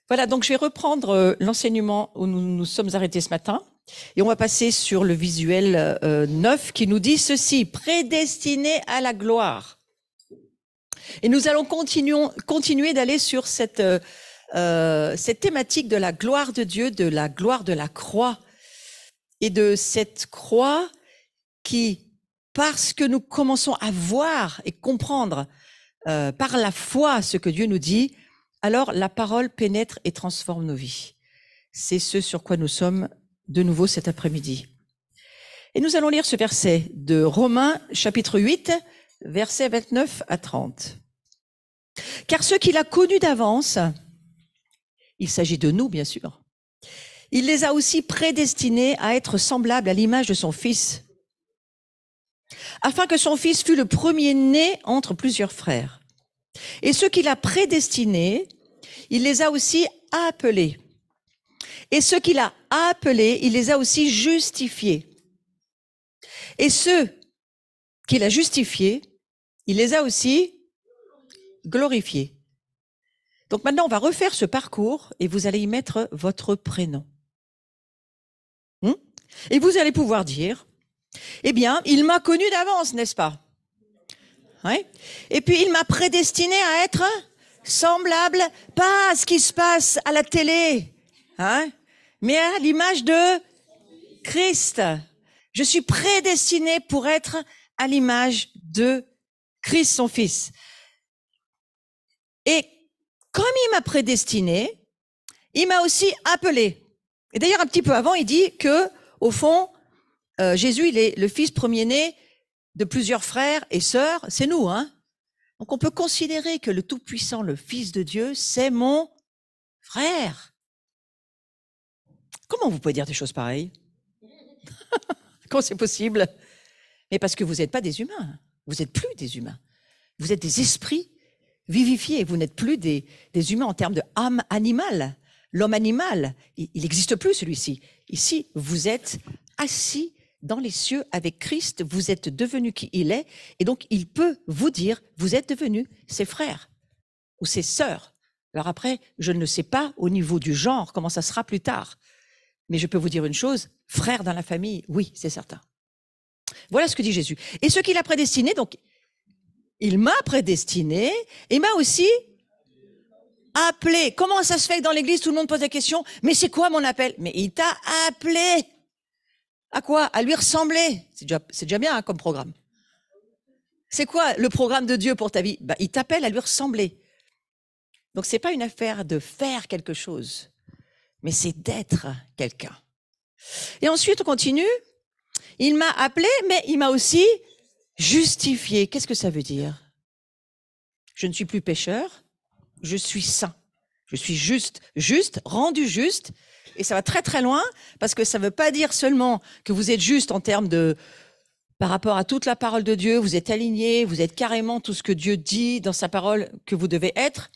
Voilà, donc je vais reprendre l'enseignement où nous nous sommes arrêtés ce matin. Et on va passer sur le visuel 9 qui nous dit ceci, prédestiné à la gloire. Et nous allons continuer d'aller sur cette thématique de la gloire de Dieu, de la gloire de la croix. Et de cette croix qui, parce que nous commençons à voir et comprendre par la foi ce que Dieu nous dit, alors la parole pénètre et transforme nos vies. C'est ce sur quoi nous sommes de nouveau cet après-midi. Et nous allons lire ce verset de Romains chapitre 8, versets 29 à 30. Car ceux qu'il a connus d'avance, il s'agit de nous bien sûr, il les a aussi prédestinés à être semblables à l'image de son Fils, afin que son Fils fût le premier-né entre plusieurs frères. Et ceux qu'il a prédestinés, il les a aussi appelés. Et ceux qu'il a appelés, il les a aussi justifiés. Et ceux qu'il a justifiés, il les a aussi glorifiés. Donc maintenant, on va refaire ce parcours et vous allez y mettre votre prénom. Et vous allez pouvoir dire, eh bien, il m'a connu d'avance, n'est-ce pas? Ouais. Et puis, il m'a prédestiné à être semblable, pas à ce qui se passe à la télé, mais à l'image de Christ. Je suis prédestiné pour être à l'image de Christ, son Fils. Et comme il m'a prédestiné, il m'a aussi appelé. Et d'ailleurs, un petit peu avant, il dit que, au fond, Jésus, il est le fils premier-né de plusieurs frères et sœurs. C'est nous, Donc, on peut considérer que le Tout-Puissant, le Fils de Dieu, c'est mon frère. Comment vous pouvez dire des choses pareilles? Comment c'est possible? Mais parce que vous n'êtes pas des humains. Vous n'êtes plus des humains. Vous êtes des esprits vivifiés. Vous n'êtes plus des humains en termes de âme animale. L'homme animal, il n'existe plus celui-ci. Ici, vous êtes assis dans les cieux avec Christ. Vous êtes devenu qui il est. Et donc, il peut vous dire, vous êtes devenus ses frères ou ses sœurs. Alors après, je ne sais pas au niveau du genre comment ça sera plus tard. Mais je peux vous dire une chose, frère dans la famille, oui, c'est certain. Voilà ce que dit Jésus. Et ce qu'il a prédestiné, donc, il m'a prédestiné et m'a aussi appelé. Comment ça se fait que dans l'église, tout le monde pose la question, mais c'est quoi mon appel? Mais il t'a appelé. À quoi? À lui ressembler. C'est déjà bien comme programme. C'est quoi le programme de Dieu pour ta vie? Il t'appelle à lui ressembler. Donc, c'est pas une affaire de faire quelque chose, mais c'est d'être quelqu'un. Et ensuite, on continue. Il m'a appelé, mais il m'a aussi justifié. Qu'est-ce que ça veut dire? Je ne suis plus pécheur, je suis saint. Je suis juste, rendu juste. Et ça va très très loin, parce que ça ne veut pas dire seulement que vous êtes juste en termes de, par rapport à toute la parole de Dieu, vous êtes aligné, vous êtes carrément tout ce que Dieu dit dans sa parole que vous devez être.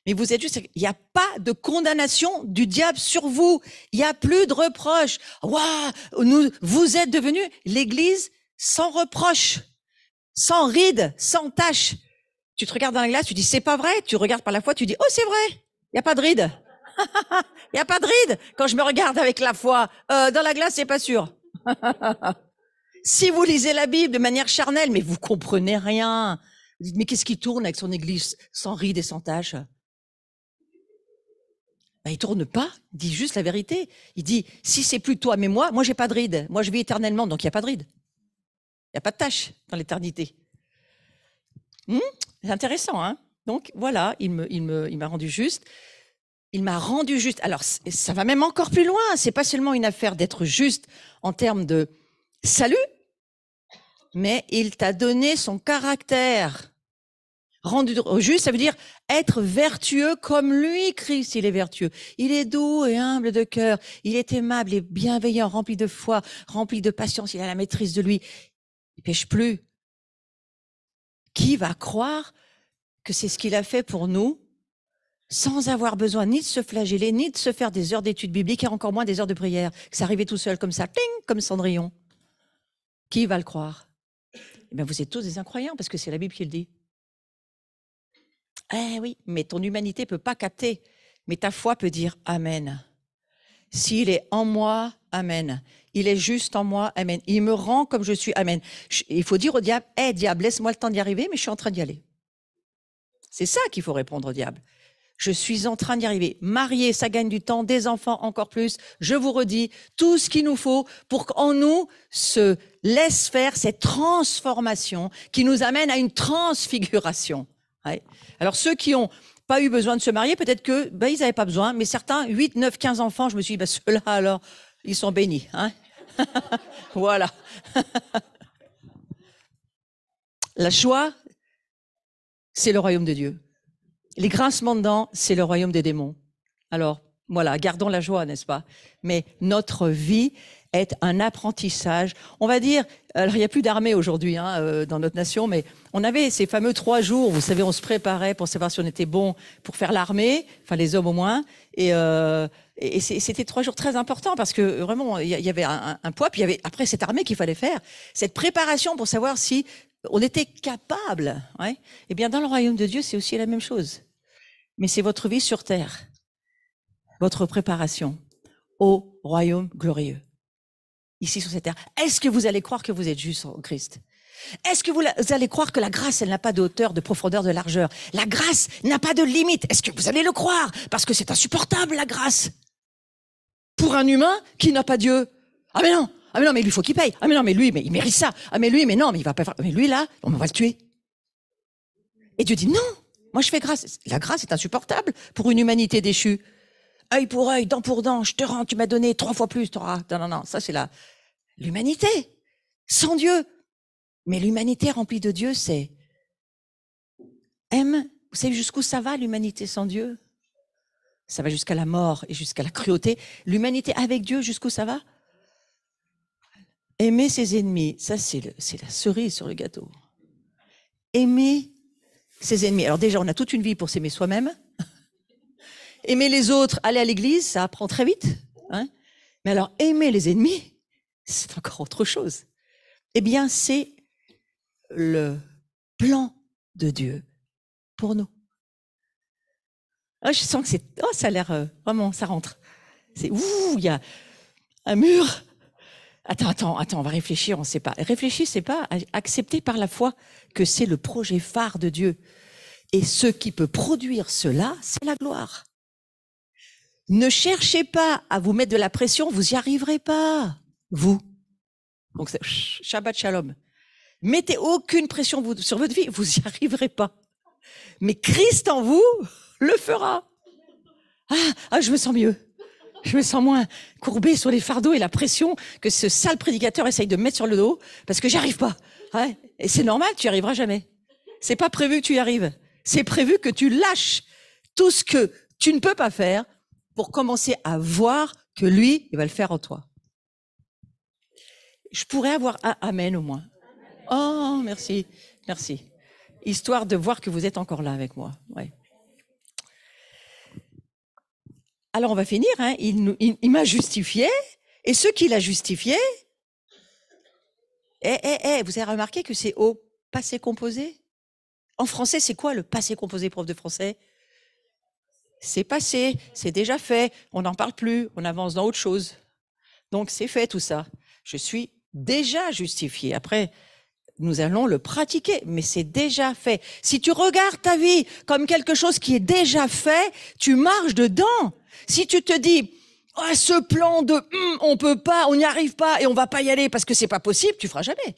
Mais vous êtes juste, il n'y a pas de condamnation du diable sur vous. Il n'y a plus de reproches. Waouh, vous êtes devenus l'Église sans reproche, sans rides, sans taches. Tu te regardes dans la glace, tu dis c'est pas vrai. Tu regardes par la foi, tu dis oh c'est vrai. Il n'y a pas de rides. Il n'y a pas de rides quand je me regarde avec la foi. Dans la glace, c'est pas sûr. Si vous lisez la Bible de manière charnelle, mais vous comprenez rien. Vous dites mais qu'est-ce qui tourne avec son Église sans rides et sans taches? Il tourne pas, il dit juste la vérité. Il dit, si c'est plus toi mais moi j'ai pas de rides. Moi je vis éternellement, donc il n'y a pas de rides. Il n'y a pas de tâche dans l'éternité. C'est intéressant, Donc voilà, il m'a rendu juste. Il m'a rendu juste. Alors ça va même encore plus loin. C'est pas seulement une affaire d'être juste en termes de salut, mais il t'a donné son caractère. Rendu juste, ça veut dire être vertueux comme lui, Christ, il est vertueux. Il est doux et humble de cœur. Il est aimable et bienveillant, rempli de foi, rempli de patience. Il a la maîtrise de lui. Il pêche plus. Qui va croire que c'est ce qu'il a fait pour nous, sans avoir besoin ni de se flageller, ni de se faire des heures d'études bibliques, et encore moins des heures de prière, que ça arrivait tout seul comme ça, ping, comme Cendrillon. Qui va le croire? Eh bien, vous êtes tous des incroyants, parce que c'est la Bible qui le dit. Eh oui, mais ton humanité peut pas capter. Mais ta foi peut dire Amen. S'il est en moi, Amen. Il est juste en moi, Amen. Il me rend comme je suis, Amen. Il faut dire au diable, hé diable, laisse-moi le temps d'y arriver, mais je suis en train d'y aller. C'est ça qu'il faut répondre au diable. Je suis en train d'y arriver. Marié, ça gagne du temps, des enfants encore plus. Je vous redis, tout ce qu'il nous faut pour qu'en nous se laisse faire cette transformation qui nous amène à une transfiguration. Ouais. Alors ceux qui ont pas eu besoin de se marier, peut-être que ils n'avaient pas besoin, mais certains, 8, 9, 15 enfants, je me suis dit, ceux-là, alors, ils sont bénis. Hein. Voilà. La joie, c'est le royaume de Dieu. Les grincements de dents, c'est le royaume des démons. Alors, voilà, gardons la joie, n'est-ce pas? Mais notre vie est un apprentissage. On va dire, alors il n'y a plus d'armée aujourd'hui dans notre nation, mais on avait ces fameux 3 jours, vous savez, on se préparait pour savoir si on était bon pour faire l'armée, enfin les hommes au moins, et c'était 3 jours très importants parce que vraiment, il y avait un poids, puis il y avait après cette armée qu'il fallait faire, cette préparation pour savoir si on était capable. Ouais. Eh bien, dans le royaume de Dieu, c'est aussi la même chose. Mais c'est votre vie sur terre, votre préparation au royaume glorieux, ici sur cette terre. Est-ce que vous allez croire que vous êtes juste en Christ? Est-ce que vous allez croire que la grâce, elle n'a pas de hauteur, de profondeur, de largeur? La grâce n'a pas de limite. Est-ce que vous allez le croire? Parce que c'est insupportable, la grâce. Pour un humain qui n'a pas Dieu. Ah mais non, mais lui, il faut qu'il paye. Ah mais non, mais lui, mais il mérite ça. Ah mais lui, mais non, mais il va pas faire. Mais lui, là, on va le tuer. Et Dieu dit non. Moi, je fais grâce. La grâce est insupportable pour une humanité déchue. Œil pour œil, dent pour dent, je te rends, tu m'as donné 3 fois plus, t'auras. Non, ça c'est l'humanité. Sans Dieu. Mais l'humanité remplie de Dieu, c'est vous savez jusqu'où ça va, l'humanité sans Dieu? Ça va jusqu'à la mort et jusqu'à la cruauté. L'humanité avec Dieu, jusqu'où ça va? Aimer ses ennemis, ça c'est la cerise sur le gâteau. Aimer ses ennemis. Alors déjà, on a toute une vie pour s'aimer soi-même. Aimer les autres, aller à l'église, ça apprend très vite. Hein. Mais alors, aimer les ennemis, c'est encore autre chose. Eh bien, c'est le plan de Dieu pour nous. Oh, je sens que ça a l'air vraiment, ça rentre. Il y a un mur. Attends, on va réfléchir, on ne sait pas. Réfléchissez pas, acceptez par la foi que c'est le projet phare de Dieu. Et ce qui peut produire cela, c'est la gloire. Ne cherchez pas à vous mettre de la pression, vous n'y arriverez pas, vous. Donc, Shabbat Shalom. Mettez aucune pression sur votre vie, vous n'y arriverez pas. Mais Christ en vous le fera. Ah, je me sens mieux. Je me sens moins courbée sur les fardeaux et la pression que ce sale prédicateur essaye de me mettre sur le dos parce que j'y arrive pas. Ouais. Et c'est normal, tu n'y arriveras jamais. C'est pas prévu que tu y arrives. C'est prévu que tu lâches tout ce que tu ne peux pas faire pour commencer à voir que lui, il va le faire en toi. Je pourrais avoir un amen au moins. Oh, merci. Histoire de voir que vous êtes encore là avec moi. Ouais. Alors on va finir, hein. Il m'a justifié, et ceux qui l'a justifié, vous avez remarqué que c'est au passé composé? En français, c'est quoi le passé composé, prof de français? C'est passé, c'est déjà fait, on n'en parle plus, on avance dans autre chose. Donc c'est fait tout ça. Je suis déjà justifié. Après, nous allons le pratiquer, mais c'est déjà fait. Si tu regardes ta vie comme quelque chose qui est déjà fait, tu marches dedans. Si tu te dis, ce plan de on peut pas, on n'y arrive pas et on va pas y aller parce que c'est pas possible, tu feras jamais.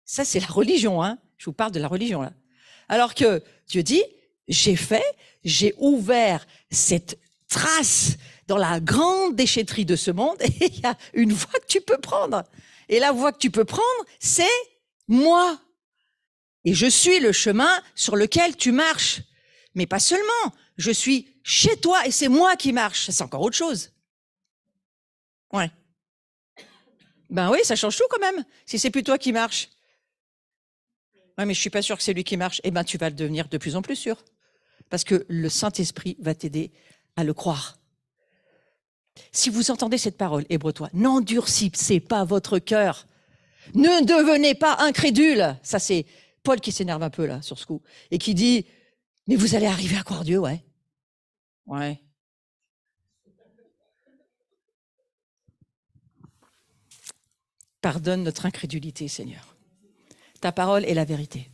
Ça, c'est la religion, hein. Je vous parle de la religion, là. Alors que Dieu dit, j'ai fait, j'ai ouvert cette trace dans la grande déchetterie de ce monde et il y a une voie que tu peux prendre. Et la voie que tu peux prendre, c'est moi. Et je suis le chemin sur lequel tu marches. Mais pas seulement. Je suis chez toi et c'est moi qui marche. C'est encore autre chose. Ouais. Ben oui, ça change tout quand même. Si c'est plus toi qui marche. Ouais, mais je suis pas sûr que c'est lui qui marche. Eh ben, tu vas le devenir de plus en plus sûr. Parce que le Saint-Esprit va t'aider à le croire. Si vous entendez cette parole, Hébreux-toi, n'endurcissez pas votre cœur. Ne devenez pas incrédule. Ça, c'est Paul qui s'énerve un peu là sur ce coup et qui dit, mais vous allez arriver à croire Dieu, ouais. Ouais. Pardonne notre incrédulité, Seigneur. Ta parole est la vérité.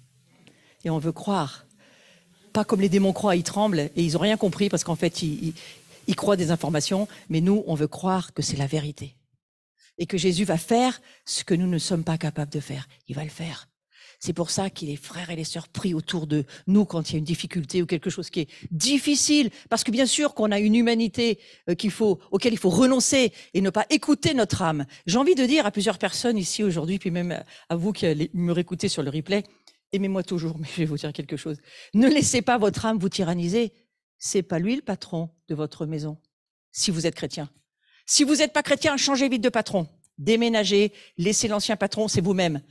Et on veut croire. Pas comme les démons croient, ils tremblent et ils n'ont rien compris parce qu'en fait, ils croient des informations. Mais nous, on veut croire que c'est la vérité. Et que Jésus va faire ce que nous ne sommes pas capables de faire. Il va le faire. C'est pour ça que les frères et les sœurs prient autour de nous quand il y a une difficulté ou quelque chose qui est difficile. Parce que bien sûr qu'on a une humanité auquel il faut renoncer et ne pas écouter notre âme. J'ai envie de dire à plusieurs personnes ici aujourd'hui, puis même à vous qui allez me réécouter sur le replay, aimez-moi toujours, mais je vais vous dire quelque chose. Ne laissez pas votre âme vous tyranniser. C'est pas lui le patron de votre maison, si vous êtes chrétien. Si vous n'êtes pas chrétien, changez vite de patron. Déménagez, laissez l'ancien patron, c'est vous-même.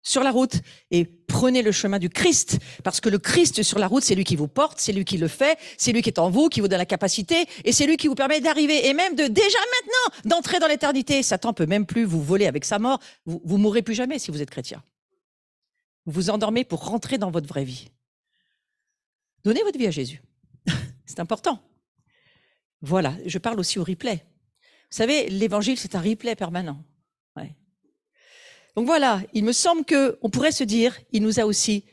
Sur la route et prenez le chemin du Christ, parce que le Christ sur la route, c'est lui qui vous porte, c'est lui qui le fait, c'est lui qui est en vous, qui vous donne la capacité, et c'est lui qui vous permet d'arriver, et même de déjà maintenant, d'entrer dans l'éternité. Satan peut même plus vous voler avec sa mort, vous mourrez plus jamais si vous êtes chrétien. Vous vous endormez pour rentrer dans votre vraie vie. Donnez votre vie à Jésus. C'est important. Voilà, je parle aussi au replay. Vous savez, l'évangile, c'est un replay permanent. Ouais. Donc voilà, il me semble qu'on pourrait se dire, il nous a aussi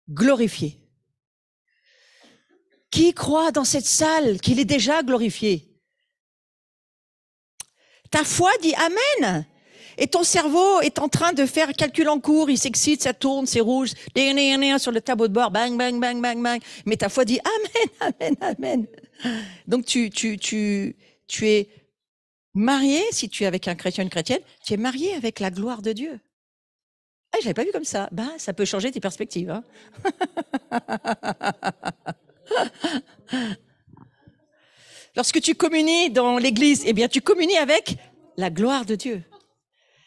glorifiés. Qui croit dans cette salle qu'il est déjà glorifié? Ta foi dit Amen. Et ton cerveau est en train de faire calcul en cours, il s'excite, ça tourne, c'est rouge, sur le tableau de bord, bang, bang, bang, bang, bang. Mais ta foi dit Amen, Amen, Amen. Donc tu es marié, si tu es avec un chrétien, une chrétienne, tu es marié avec la gloire de Dieu. Ah, je l'avais pas vu comme ça. Bah, ça peut changer tes perspectives. Hein. Lorsque tu communies dans l'église, eh bien, tu communies avec la gloire de Dieu.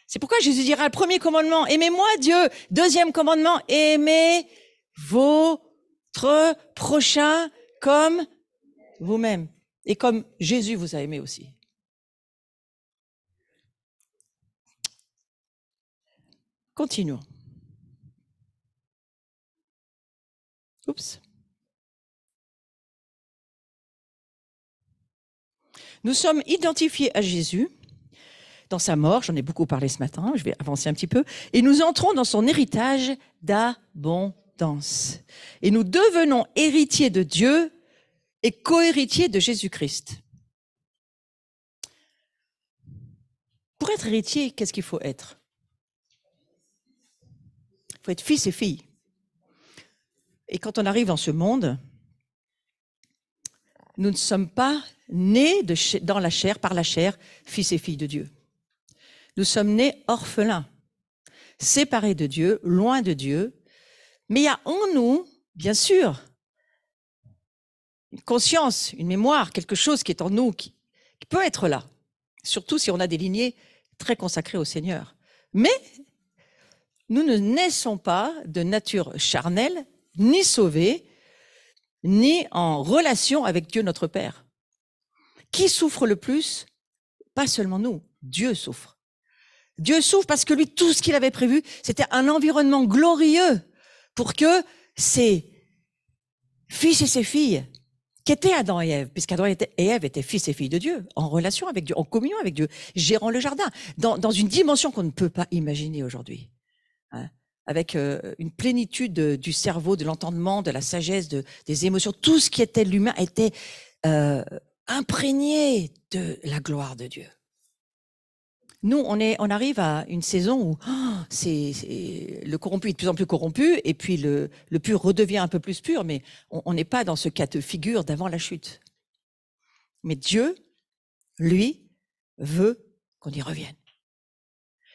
C'est pourquoi Jésus dira le premier commandement, aimez-moi Dieu. Deuxième commandement, aimez votre prochain comme vous-même. Et comme Jésus vous a aimé aussi. Continuons. Oups. Nous sommes identifiés à Jésus dans sa mort, j'en ai beaucoup parlé ce matin, je vais avancer un petit peu, et nous entrons dans son héritage d'abondance. Et nous devenons héritiers de Dieu et co-héritiers de Jésus-Christ. Pour être héritier, qu'est-ce qu'il faut être? Il faut être fils et fille. Et quand on arrive dans ce monde, nous ne sommes pas nés dans la chair, par la chair, fils et filles de Dieu. Nous sommes nés orphelins, séparés de Dieu, loin de Dieu. Mais il y a en nous, bien sûr, une conscience, une mémoire, quelque chose qui est en nous, qui peut être là. Surtout si on a des lignées très consacrées au Seigneur. Mais nous ne naissons pas de nature charnelle, ni sauvés, ni en relation avec Dieu notre Père. Qui souffre le plus? Pas seulement nous, Dieu souffre. Dieu souffre parce que lui, tout ce qu'il avait prévu, c'était un environnement glorieux pour que ses fils et ses filles, qui étaient Adam et Ève, puisqu'Adam et Ève étaient fils et filles de Dieu, en relation avec Dieu, en communion avec Dieu, gérant le jardin, dans une dimension qu'on ne peut pas imaginer aujourd'hui. Hein, avec une plénitude du cerveau, de l'entendement, de la sagesse, des émotions, tout ce qui était l'humain était imprégné de la gloire de Dieu. Nous, on arrive à une saison où le corrompu est de plus en plus corrompu, et puis le pur redevient un peu plus pur, mais on n'est pas dans ce cas de figure d'avant la chute. Mais Dieu, lui, veut qu'on y revienne.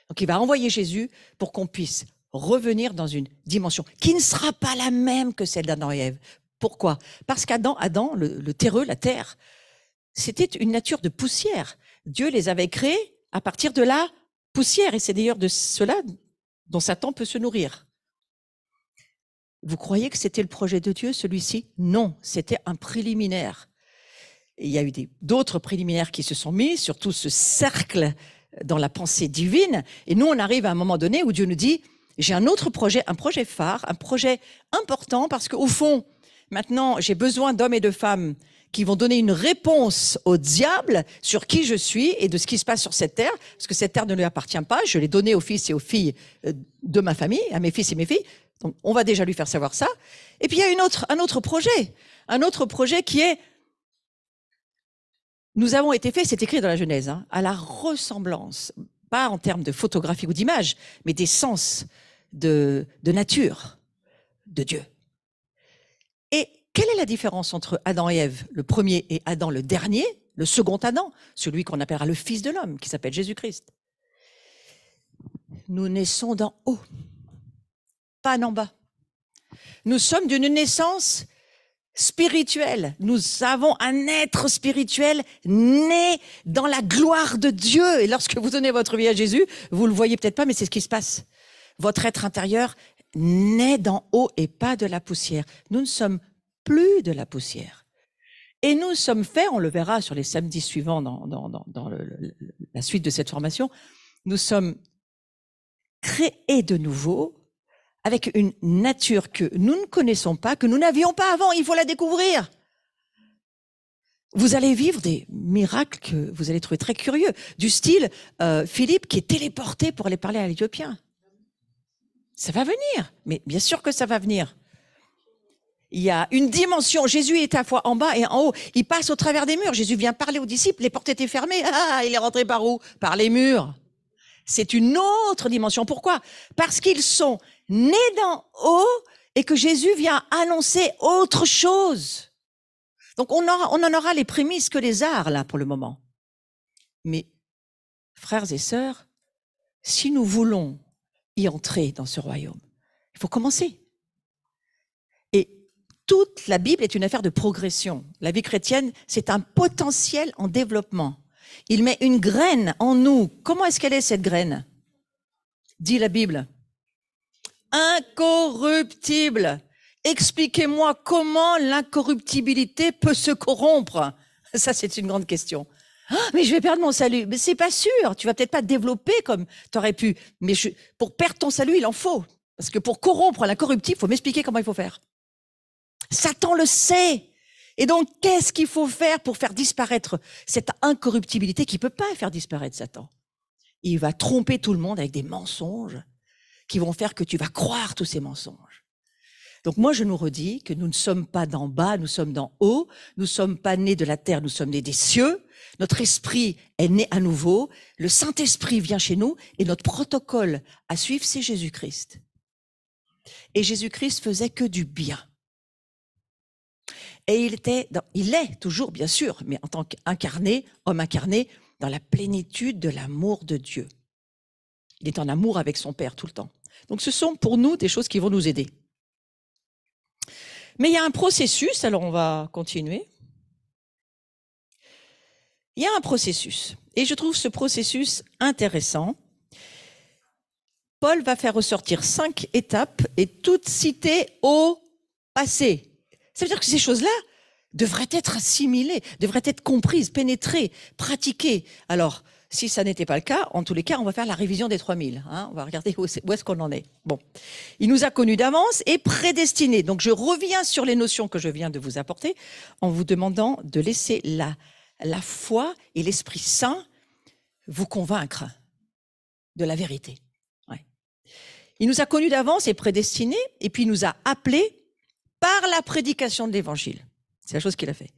Donc il va envoyer Jésus pour qu'on puisse revenir dans une dimension qui ne sera pas la même que celle d'Adam et Ève. Pourquoi? Parce qu'Adam, le terreux, la terre, c'était une nature de poussière. Dieu les avait créés à partir de la poussière, et c'est d'ailleurs de cela dont Satan peut se nourrir. Vous croyez que c'était le projet de Dieu, celui-ci? Non, c'était un préliminaire. Et il y a eu d'autres préliminaires qui se sont mis sur tout ce cercle dans la pensée divine, et nous on arrive à un moment donné où Dieu nous dit, j'ai un autre projet, un projet phare, un projet important, parce qu'au fond, maintenant j'ai besoin d'hommes et de femmes qui vont donner une réponse au diable sur qui je suis et de ce qui se passe sur cette terre, parce que cette terre ne lui appartient pas, je l'ai donnée aux fils et aux filles de ma famille, à mes fils et mes filles, donc on va déjà lui faire savoir ça. Et puis il y a un autre projet qui est, nous avons été faits, c'est écrit dans la Genèse, hein, à la ressemblance, pas en termes de photographie ou d'image, mais d'essence, de nature, de Dieu. Et quelle est la différence entre Adam et Ève, le premier, et Adam, le dernier, le second Adam, celui qu'on appellera le Fils de l'homme, qui s'appelle Jésus-Christ? Nous naissons d'en haut, pas d'en bas. Nous sommes d'une naissance spirituelle. Nous avons un être spirituel né dans la gloire de Dieu. Et lorsque vous donnez votre vie à Jésus, vous le voyez peut-être pas, mais c'est ce qui se passe. Votre être intérieur naît d'en haut et pas de la poussière. Nous ne sommes plus de la poussière. Et nous sommes faits, on le verra sur les samedis suivants dans la suite de cette formation, nous sommes créés de nouveau avec une nature que nous ne connaissons pas, que nous n'avions pas avant. Il faut la découvrir. Vous allez vivre des miracles que vous allez trouver très curieux, du style Philippe qui est téléporté pour aller parler à l'Éthiopien. Ça va venir, mais bien sûr que ça va venir. Il y a une dimension. Jésus est à la fois en bas et en haut. Il passe au travers des murs. Jésus vient parler aux disciples. Les portes étaient fermées. Ah, il est rentré par où? Par les murs. C'est une autre dimension. Pourquoi? Parce qu'ils sont nés d'en haut et que Jésus vient annoncer autre chose. Donc on en aura les prémices que les arts là pour le moment. Mais frères et sœurs, si nous voulons y entrer dans ce royaume, il faut commencer. Et toute la Bible est une affaire de progression. La vie chrétienne, c'est un potentiel en développement. Il met une graine en nous. Comment est-ce qu'elle est, cette graine? Dit la Bible. Incorruptible. Expliquez-moi comment l'incorruptibilité peut se corrompre. Ça, c'est une grande question. Ah, mais je vais perdre mon salut. Mais c'est pas sûr. Tu vas peut-être pas te développer comme tu aurais pu. Mais pour perdre ton salut, il en faut. Parce que pour corrompre l'incorruptible, il faut m'expliquer comment il faut faire. Satan le sait. Et donc, qu'est-ce qu'il faut faire pour faire disparaître cette incorruptibilité qui peut pas faire disparaître Satan? Il va tromper tout le monde avec des mensonges qui vont faire que tu vas croire tous ces mensonges. Donc moi, je nous redis que nous ne sommes pas d'en bas, nous sommes d'en haut. Nous ne sommes pas nés de la terre, nous sommes nés des cieux. Notre esprit est né à nouveau. Le Saint-Esprit vient chez nous et notre protocole à suivre, c'est Jésus-Christ. Et Jésus-Christ faisait que du bien. Et il est toujours, bien sûr, mais en tant qu'incarné, homme incarné, dans la plénitude de l'amour de Dieu. Il est en amour avec son Père tout le temps. Donc ce sont pour nous des choses qui vont nous aider. Mais il y a un processus, alors on va continuer. Il y a un processus, et je trouve ce processus intéressant. Paul va faire ressortir 5 étapes et toutes citées au passé. Ça veut dire que ces choses-là devraient être assimilées, devraient être comprises, pénétrées, pratiquées. Alors, si ça n'était pas le cas, en tous les cas, on va faire la révision des 3000. Hein, on va regarder où est-ce qu'on en est. Bon, il nous a connus d'avance et prédestinés. Donc, je reviens sur les notions que je viens de vous apporter en vous demandant de laisser la foi et l'Esprit Saint vous convaincre de la vérité. Ouais. Il nous a connus d'avance et prédestinés, et puis il nous a appelés par la prédication de l'Évangile. C'est la chose qu'il a fait.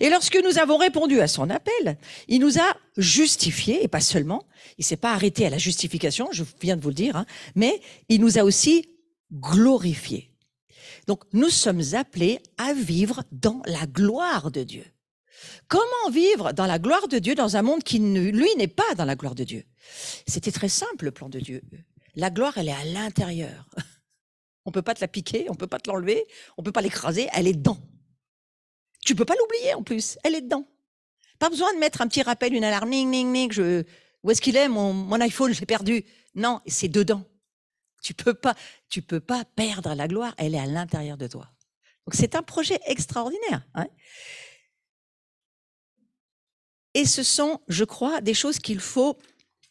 Et lorsque nous avons répondu à son appel, il nous a justifiés, et pas seulement, il s'est pas arrêté à la justification, je viens de vous le dire, hein, mais il nous a aussi glorifiés. Donc nous sommes appelés à vivre dans la gloire de Dieu. Comment vivre dans la gloire de Dieu dans un monde qui, lui, n'est pas dans la gloire de Dieu? C'était très simple, le plan de Dieu. La gloire, elle est à l'intérieur. On peut pas te la piquer, on peut pas te l'enlever, on peut pas l'écraser, elle est dedans. Tu peux pas l'oublier en plus, elle est dedans. Pas besoin de mettre un petit rappel, une alarme, ning, ning, ning, où est-ce qu'il est, mon iPhone, j'ai perdu. Non, c'est dedans. Tu peux pas perdre la gloire, elle est à l'intérieur de toi. Donc c'est un projet extraordinaire. Hein. Et ce sont, je crois, des choses qu'il faut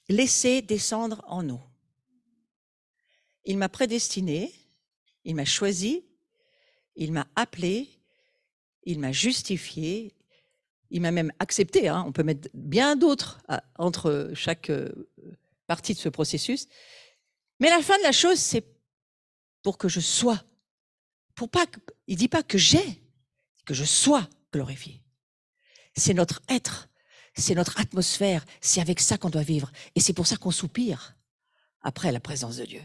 laisser descendre en nous. Il m'a prédestiné, il m'a choisi, il m'a appelé, il m'a justifié, Il m'a même accepté, hein, on peut mettre bien d'autres entre chaque partie de ce processus. Mais la fin de la chose, c'est pour que je sois. Il ne dit pas que j'ai, que je sois glorifié. C'est notre être, c'est notre atmosphère, c'est avec ça qu'on doit vivre. Et c'est pour ça qu'on soupire après la présence de Dieu.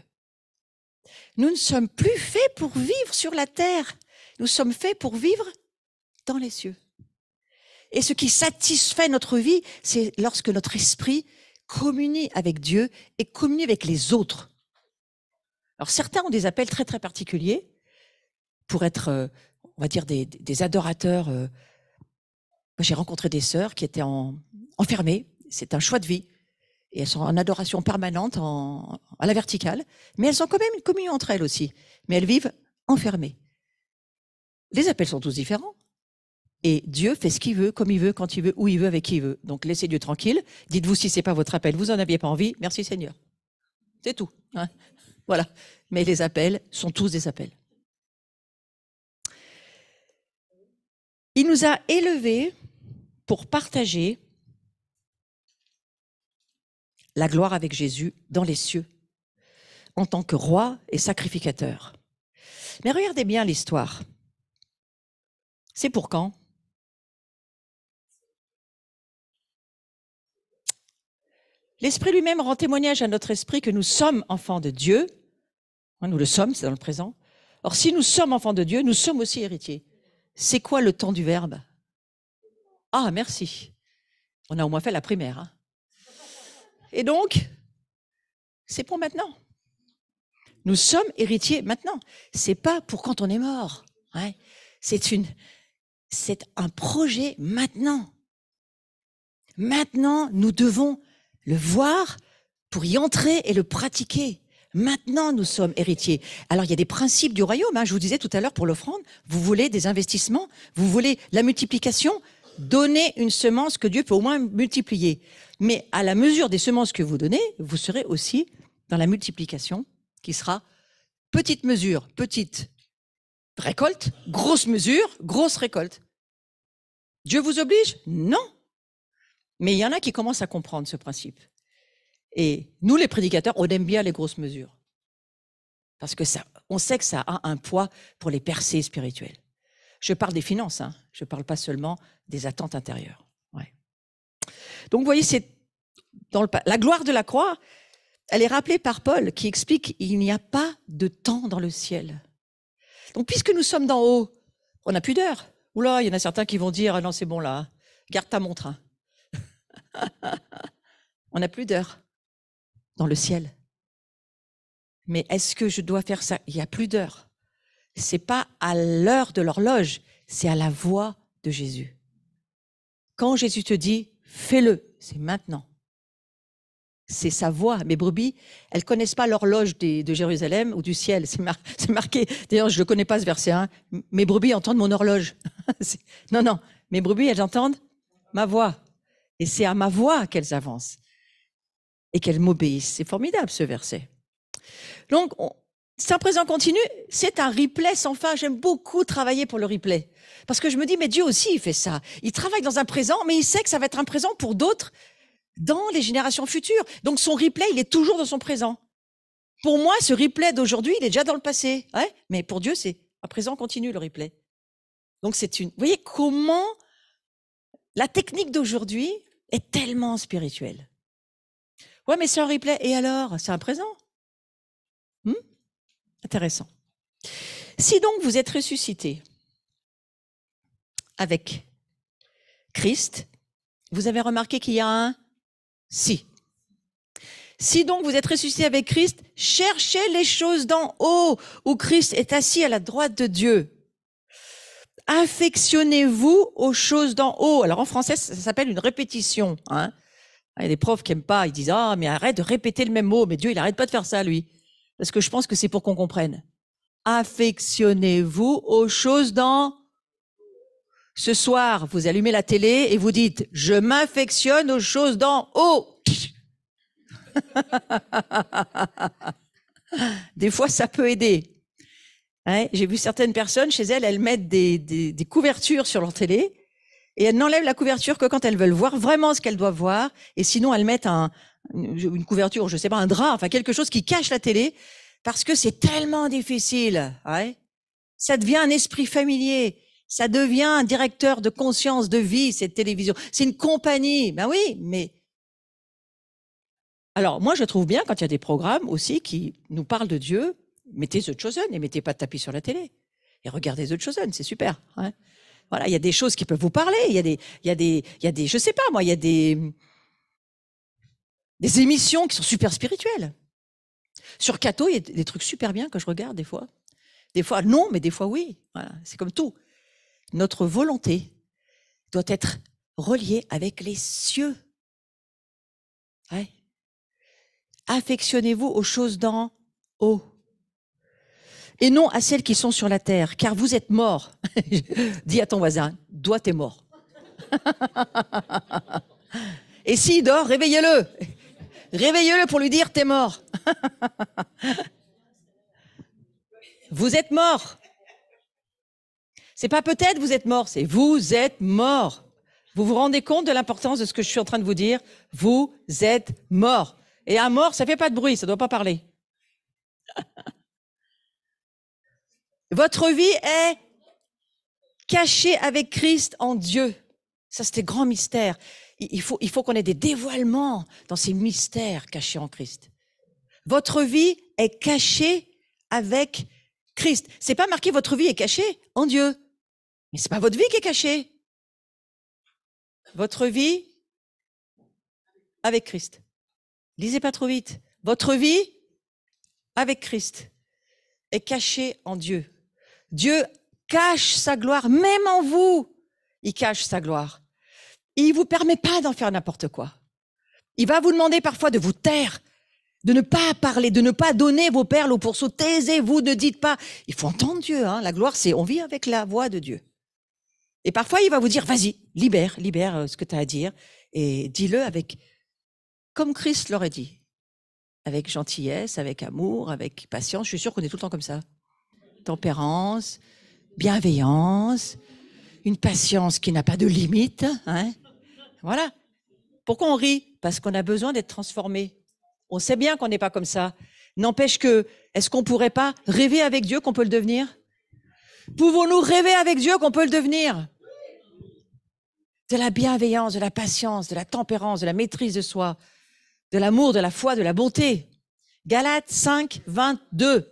Nous ne sommes plus faits pour vivre sur la terre. Nous sommes faits pour vivre dans les cieux. Et ce qui satisfait notre vie, c'est lorsque notre esprit communie avec Dieu et communie avec les autres. Alors certains ont des appels très très particuliers pour être, on va dire, des adorateurs. Moi, j'ai rencontré des sœurs qui étaient enfermées. C'est un choix de vie. Et elles sont en adoration permanente à la verticale. Mais elles ont quand même une communion entre elles aussi. Mais elles vivent enfermées. Les appels sont tous différents. Et Dieu fait ce qu'il veut, comme il veut, quand il veut, où il veut, avec qui il veut. Donc laissez Dieu tranquille. Dites-vous si c'est pas votre appel, vous en aviez pas envie. Merci Seigneur. C'est tout. Hein, voilà. Mais les appels sont tous des appels. Il nous a élevés pour partager la gloire avec Jésus dans les cieux, en tant que roi et sacrificateur. Mais regardez bien l'histoire. C'est pour quand? L'Esprit lui-même rend témoignage à notre esprit que nous sommes enfants de Dieu. Nous le sommes, c'est dans le présent. Or, si nous sommes enfants de Dieu, nous sommes aussi héritiers. C'est quoi le temps du verbe? Ah, merci. On a au moins fait la primaire. Hein. Et donc, c'est pour maintenant. Nous sommes héritiers maintenant. C'est pas pour quand on est mort. Hein. C'est un projet maintenant. Maintenant, nous devons le voir pour y entrer et le pratiquer. Maintenant, nous sommes héritiers. Alors, il y a des principes du royaume. Hein. Je vous disais tout à l'heure pour l'offrande, vous voulez des investissements, vous voulez la multiplication, donnez une semence que Dieu peut au moins multiplier. Mais à la mesure des semences que vous donnez, vous serez aussi dans la multiplication qui sera petite mesure, petite récolte, grosse mesure, grosse récolte. Dieu vous oblige? Non. Mais il y en a qui commencent à comprendre ce principe. Et nous, les prédicateurs, on aime bien les grosses mesures. Parce que on sait que ça a un poids pour les percées spirituelles. Je parle des finances, hein. Je ne parle pas seulement des attentes intérieures. Ouais. Donc, vous voyez, c'est la gloire de la croix, elle est rappelée par Paul, qui explique qu'il n'y a pas de temps dans le ciel. Donc, puisque nous sommes d'en haut, on n'a plus d'heure. Oula, il y en a certains qui vont dire, ah non, c'est bon là, garde ta montre. Hein. On n'a plus d'heure dans le ciel. Mais est-ce que je dois faire ça? Il n'y a plus d'heure. C'est pas à l'heure de l'horloge, c'est à la voix de Jésus. Quand Jésus te dit, fais-le, c'est maintenant. C'est sa voix. Mes brebis, elles connaissent pas l'horloge de Jérusalem ou du ciel. C'est marqué. D'ailleurs, je ne connais pas ce verset 1. Mes brebis entendent mon horloge. Non. Mes brebis, elles entendent ma voix. Et c'est à ma voix qu'elles avancent. Et qu'elles m'obéissent. C'est formidable, ce verset. Donc, c'est un présent continu. C'est un replay sans fin. J'aime beaucoup travailler pour le replay. Parce que je me dis, mais Dieu aussi, il fait ça. Il travaille dans un présent, mais il sait que ça va être un présent pour d'autres dans les générations futures. Donc, son replay, il est toujours dans son présent. Pour moi, ce replay d'aujourd'hui, il est déjà dans le passé. Ouais, mais pour Dieu, c'est un présent continu, le replay. Donc, vous voyez comment la technique d'aujourd'hui est tellement spirituelle. Ouais, mais c'est un replay. Et alors? C'est un présent. Intéressant. Si donc vous êtes ressuscité avec Christ, vous avez remarqué qu'il y a un si. Si donc vous êtes ressuscité avec Christ, cherchez les choses d'en haut, où Christ est assis à la droite de Dieu. Affectionnez-vous aux choses d'en haut. Alors en français, ça s'appelle une répétition. Hein. Il y a des profs qui n'aiment pas, ils disent « Ah, mais arrête de répéter le même mot. » Mais Dieu, il n'arrête pas de faire ça, lui. Parce que je pense que c'est pour qu'on comprenne. Affectionnez-vous aux choses d'en... Ce soir, vous allumez la télé et vous dites « Je m'affectionne aux choses d'en haut ». Des fois, ça peut aider. Hein, j'ai vu certaines personnes, chez elles mettent des couvertures sur leur télé Et elles n'enlèvent la couverture que quand elles veulent voir vraiment ce qu'elles doivent voir. Et sinon, elles mettent une couverture, je sais pas, un drap, enfin quelque chose qui cache la télé, parce que c'est tellement difficile. Ouais. Ça devient un esprit familier. Ça devient un directeur de conscience, de vie, cette télévision. C'est une compagnie. Ben oui, mais... Alors, moi, je trouve bien quand il y a des programmes aussi qui nous parlent de Dieu, mettez The Chosen et mettez pas de tapis sur la télé. Et regardez The Chosen, c'est super. Hein. Voilà, il y a des choses qui peuvent vous parler. Il y a des, je sais pas moi, il y a des émissions qui sont super spirituelles. Sur Cato, il y a des trucs super bien que je regarde des fois. Des fois non, mais des fois oui. Voilà, c'est comme tout. Notre volonté doit être reliée avec les cieux. Ouais. Affectionnez-vous aux choses d'en haut. Et non à celles qui sont sur la terre, car vous êtes morts. Dis à ton voisin, toi t'es mort. Et s'il dort, réveillez-le. Réveillez-le pour lui dire t'es mort. Vous êtes mort. C'est pas peut-être vous êtes mort, c'est vous êtes mort. Vous vous rendez compte de l'importance de ce que je suis en train de vous dire? Vous êtes mort. Et un mort, ça fait pas de bruit, ça doit pas parler. Votre vie est cachée avec Christ en Dieu. Ça, c'est un grand mystère. Il faut qu'on ait des dévoilements dans ces mystères cachés en Christ. Votre vie est cachée avec Christ. C'est pas marqué votre vie est cachée en Dieu. Mais c'est pas votre vie qui est cachée. Votre vie avec Christ. Lisez pas trop vite. Votre vie avec Christ est cachée en Dieu. Dieu cache sa gloire, même en vous. Il cache sa gloire. Il vous permet pas d'en faire n'importe quoi. Il va vous demander parfois de vous taire, de ne pas parler, de ne pas donner vos perles aux pourceaux. Taisez-vous, ne dites pas. Il faut entendre Dieu. Hein. La gloire, c'est on vit avec la voix de Dieu. Et parfois, il va vous dire, vas-y, libère ce que tu as à dire et dis-le avec, comme Christ l'aurait dit, avec gentillesse, avec amour, avec patience. Je suis sûre qu'on est tout le temps comme ça. Tempérance, bienveillance, une patience qui n'a pas de limite. Hein. Voilà. Pourquoi on rit? Parce qu'on a besoin d'être transformé. On sait bien qu'on n'est pas comme ça. N'empêche que, est-ce qu'on pourrait pas rêver avec Dieu qu'on peut le devenir? Pouvons-nous rêver avec Dieu qu'on peut le devenir? De la bienveillance, de la patience, de la tempérance, de la maîtrise de soi, de l'amour, de la foi, de la bonté. Galates 5, 22.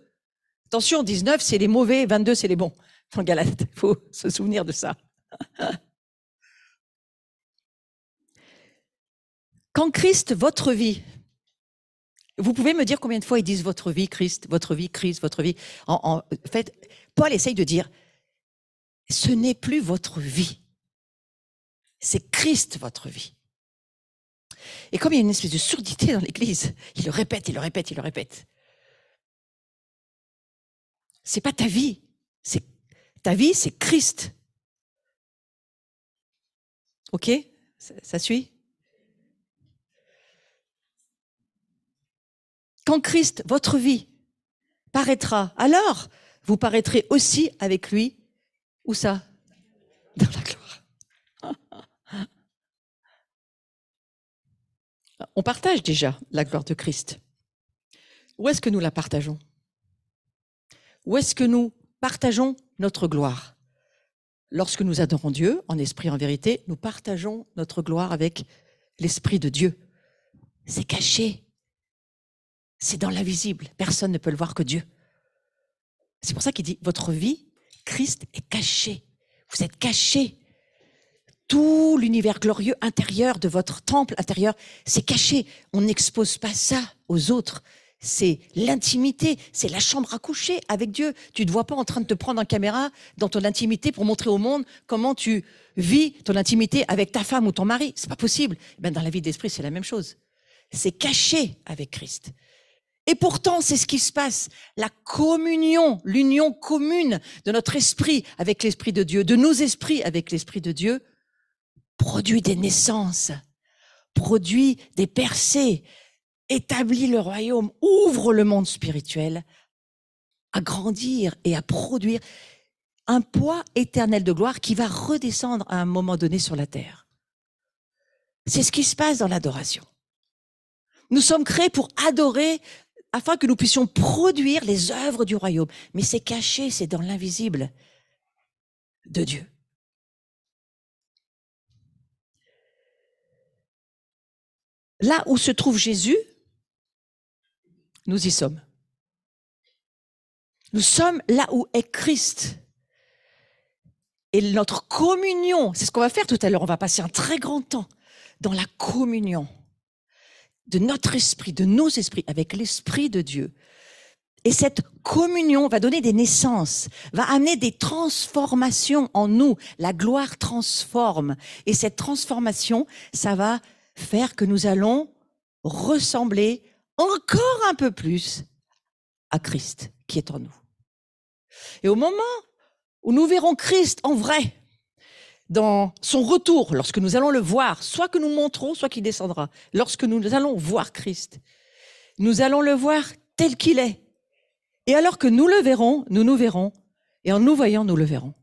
Attention, 19, c'est les mauvais, 22, c'est les bons. Dans Galates, il faut se souvenir de ça. Quand Christ, votre vie, vous pouvez me dire combien de fois ils disent votre vie, Christ, votre vie. En fait, Paul essaye de dire, ce n'est plus votre vie. C'est Christ, votre vie. Et comme il y a une espèce de surdité dans l'Église, il le répète, il le répète, il le répète. C'est pas ta vie. Ta vie, c'est Christ. Ok? Ça suit? Quand Christ, votre vie, paraîtra, alors vous paraîtrez aussi avec lui. Où ça? Dans la gloire. On partage déjà la gloire de Christ. Où est-ce que nous la partageons? Où est-ce que nous partageons notre gloire? Lorsque nous adorons Dieu, en esprit, en vérité, nous partageons notre gloire avec l'Esprit de Dieu. C'est caché. C'est dans l'invisible. Personne ne peut le voir que Dieu. C'est pour ça qu'il dit, votre vie, Christ est caché. Vous êtes caché. Tout l'univers glorieux intérieur de votre temple intérieur, c'est caché. On n'expose pas ça aux autres. C'est l'intimité, c'est la chambre à coucher avec Dieu. Tu ne te vois pas en train de te prendre en caméra dans ton intimité pour montrer au monde comment tu vis ton intimité avec ta femme ou ton mari. C'est pas possible. Ben, dans la vie d'esprit, c'est la même chose. C'est caché avec Christ. Et pourtant, c'est ce qui se passe. La communion, l'union commune de notre esprit avec l'Esprit de Dieu, de nos esprits avec l'Esprit de Dieu, produit des naissances, produit des percées, établit le royaume, ouvre le monde spirituel à grandir et à produire. un poids éternel de gloire qui va redescendre à un moment donné sur la terre. C'est ce qui se passe dans l'adoration. Nous sommes créés pour adorer afin que nous puissions produire les œuvres du royaume. Mais c'est caché, c'est dans l'invisible de Dieu. Là où se trouve Jésus, nous y sommes. Nous sommes là où est Christ. Et notre communion, c'est ce qu'on va faire tout à l'heure, on va passer un très grand temps dans la communion de notre esprit, de nos esprits, avec l'Esprit de Dieu. Et cette communion va donner des naissances, va amener des transformations en nous. La gloire transforme. Et cette transformation, ça va faire que nous allons ressembler encore un peu plus à Christ qui est en nous. Et au moment où nous verrons Christ en vrai, dans son retour, lorsque nous allons le voir, soit que nous monterons, soit qu'il descendra, lorsque nous allons voir Christ, nous allons le voir tel qu'il est. Et alors que nous le verrons, nous nous verrons, et en nous voyant, nous le verrons.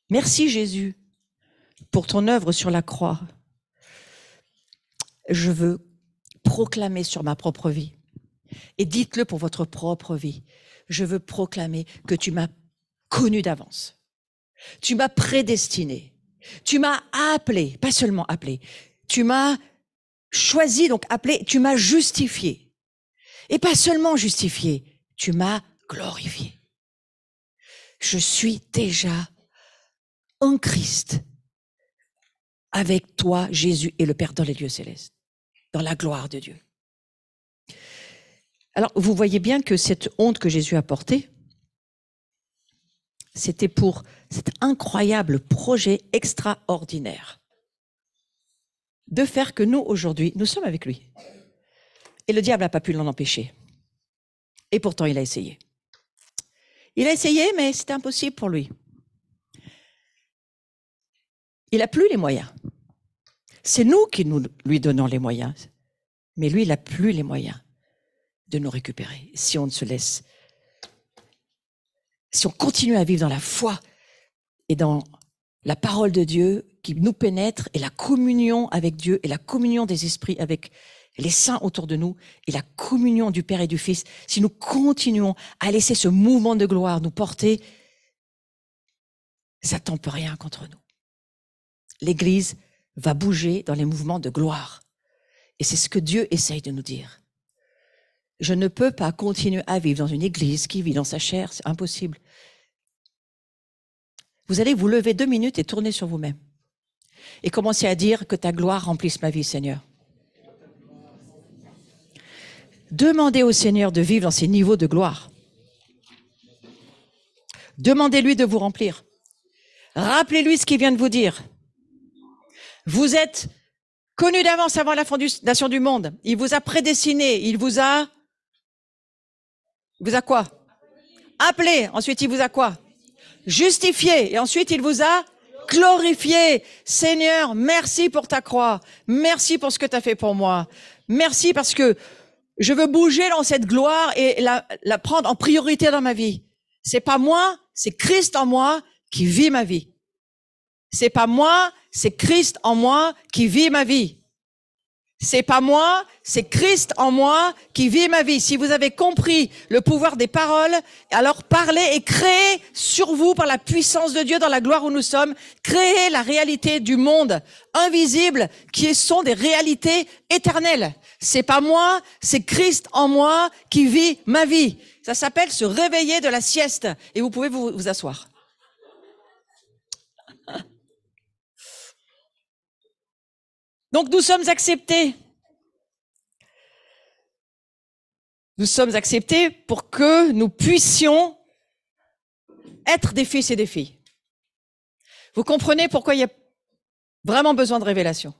Merci Jésus pour ton œuvre sur la croix. Je veux proclamer sur ma propre vie. Et dites-le pour votre propre vie. Je veux proclamer que tu m'as connu d'avance. Tu m'as prédestiné. Tu m'as appelé, pas seulement appelé. Tu m'as choisi, donc appelé, tu m'as justifié. Et pas seulement justifié, tu m'as glorifié. Je suis déjà en Christ avec toi, Jésus et le Père dans les lieux célestes, dans la gloire de Dieu. Alors, vous voyez bien que cette honte que Jésus a portée, c'était pour cet incroyable projet extraordinaire de faire que nous, aujourd'hui, nous sommes avec lui. Et le diable n'a pas pu l'en empêcher. Et pourtant, il a essayé. Il a essayé, mais c'était impossible pour lui. Il n'a plus les moyens. C'est nous qui lui donnons les moyens. Mais lui, il n'a plus les moyens de nous récupérer si on ne se laisse, si on continue à vivre dans la foi et dans la parole de Dieu qui nous pénètre et la communion avec Dieu et la communion des esprits avec les saints autour de nous et la communion du Père et du Fils. Si nous continuons à laisser ce mouvement de gloire nous porter, Satan ne peut rien contre nous. L'Église va bouger dans les mouvements de gloire. Et c'est ce que Dieu essaye de nous dire. Je ne peux pas continuer à vivre dans une église qui vit dans sa chair, c'est impossible. Vous allez vous lever 2 minutes et tourner sur vous-même. Et commencer à dire que ta gloire remplisse ma vie, Seigneur. Demandez au Seigneur de vivre dans ces niveaux de gloire. Demandez-lui de vous remplir. Rappelez-lui ce qu'il vient de vous dire. Vous êtes connu d'avance avant la fondation du monde. Il vous a prédestiné. Il vous a quoi? Appelé. Ensuite, il vous a quoi? Justifié. Et ensuite, il vous a glorifié. Seigneur, merci pour ta croix. Merci pour ce que tu as fait pour moi. Merci parce que je veux bouger dans cette gloire et la prendre en priorité dans ma vie. C'est pas moi, c'est Christ en moi qui vit ma vie. C'est pas moi, c'est Christ en moi qui vit ma vie. C'est pas moi, c'est Christ en moi qui vit ma vie. Si vous avez compris le pouvoir des paroles, alors parlez et créez sur vous par la puissance de Dieu dans la gloire où nous sommes, créez la réalité du monde invisible qui sont des réalités éternelles. C'est pas moi, c'est Christ en moi qui vit ma vie. Ça s'appelle se réveiller de la sieste et vous pouvez vous asseoir. Donc nous sommes acceptés. Nous sommes acceptés pour que nous puissions être des fils et des filles. Vous comprenez pourquoi il y a vraiment besoin de révélation.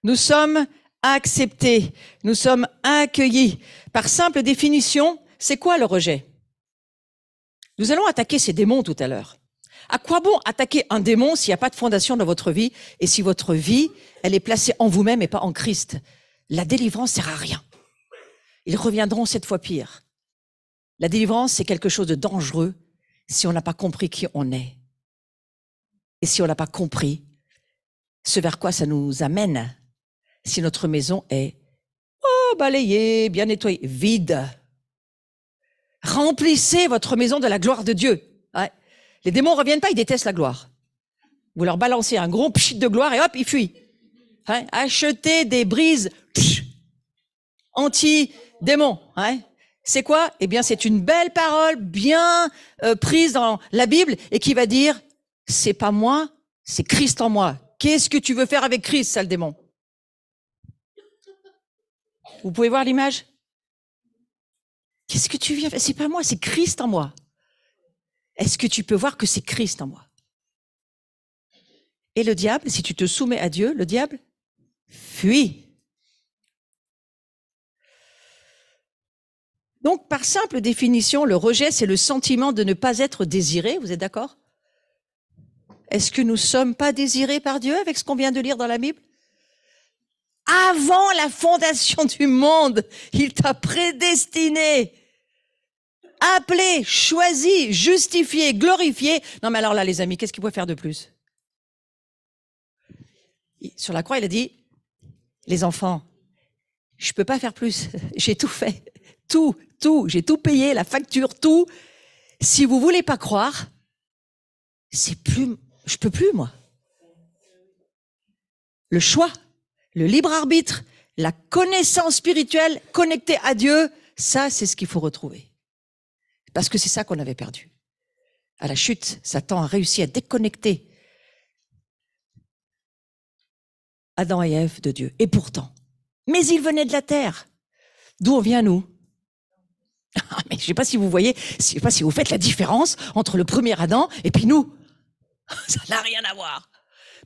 Nous sommes acceptés, nous sommes accueillis. Par simple définition, c'est quoi le rejet? Nous allons attaquer ces démons tout à l'heure. À quoi bon attaquer un démon s'il n'y a pas de fondation dans votre vie et si votre vie, elle est placée en vous-même et pas en Christ? La délivrance sert à rien. Ils reviendront 7 fois pire. La délivrance, c'est quelque chose de dangereux si on n'a pas compris qui on est. Et si on n'a pas compris ce vers quoi ça nous amène, si notre maison est balayée, bien nettoyée, vide. Remplissez votre maison de la gloire de Dieu. Ouais. Les démons ne reviennent pas, ils détestent la gloire. Vous leur balancez un gros pchit de gloire et hop, ils fuient. Ouais. Achetez des brises anti-démons. Ouais. C'est quoi? Eh bien, c'est une belle parole bien prise dans la Bible et qui va dire, c'est pas moi, c'est Christ en moi. Qu'est-ce que tu veux faire avec Christ, sale démon? Vous pouvez voir l'image? Qu'est-ce que tu viens faire? C'est pas moi, c'est Christ en moi. Est-ce que tu peux voir que c'est Christ en moi? Et le diable, si tu te soumets à Dieu, le diable fuit. Donc, par simple définition, le rejet, c'est le sentiment de ne pas être désiré. Vous êtes d'accord? Est-ce que nous ne sommes pas désirés par Dieu avec ce qu'on vient de lire dans la Bible? Avant la fondation du monde, il t'a prédestiné, appelé, choisi, justifié, glorifié. Non mais alors là, les amis, qu'est-ce qu'il peut faire de plus? Sur la croix, il a dit, les enfants, je peux pas faire plus. J'ai tout fait. Tout, j'ai tout payé, la facture, tout. Si vous voulez pas croire, je peux plus, moi. Le choix, le libre arbitre, la connaissance spirituelle connectée à Dieu, ça, c'est ce qu'il faut retrouver. Parce que c'est ça qu'on avait perdu. À la chute, Satan a réussi à déconnecter Adam et Ève de Dieu. Et pourtant, mais ils venaient de la terre. D'où on vient, nous? Mais je sais pas si vous voyez, je sais pas si vous faites la différence entre le premier Adam et puis nous. Ça n'a rien à voir.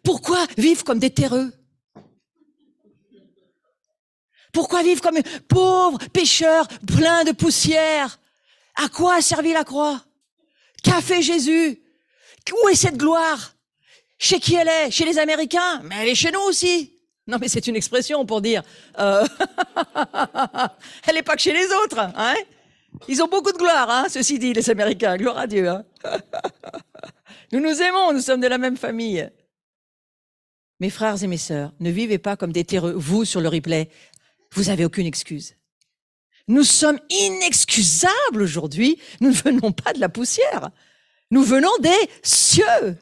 Pourquoi vivre comme des terreux? Pourquoi vivre comme pauvres pécheurs pleins de poussière? À quoi a servi la croix? Qu'a fait Jésus? Où est cette gloire? Chez qui elle est? Chez les Américains? Mais elle est chez nous aussi. Non, mais c'est une expression pour dire... elle n'est pas que chez les autres. Hein? Ils ont beaucoup de gloire, hein, ceci dit, les Américains. Gloire à Dieu. Hein? Nous nous aimons, nous sommes de la même famille. Mes frères et mes sœurs, ne vivez pas comme des terreux. Vous, sur le replay, vous n'avez aucune excuse. Nous sommes inexcusables aujourd'hui. Nous ne venons pas de la poussière. Nous venons des cieux.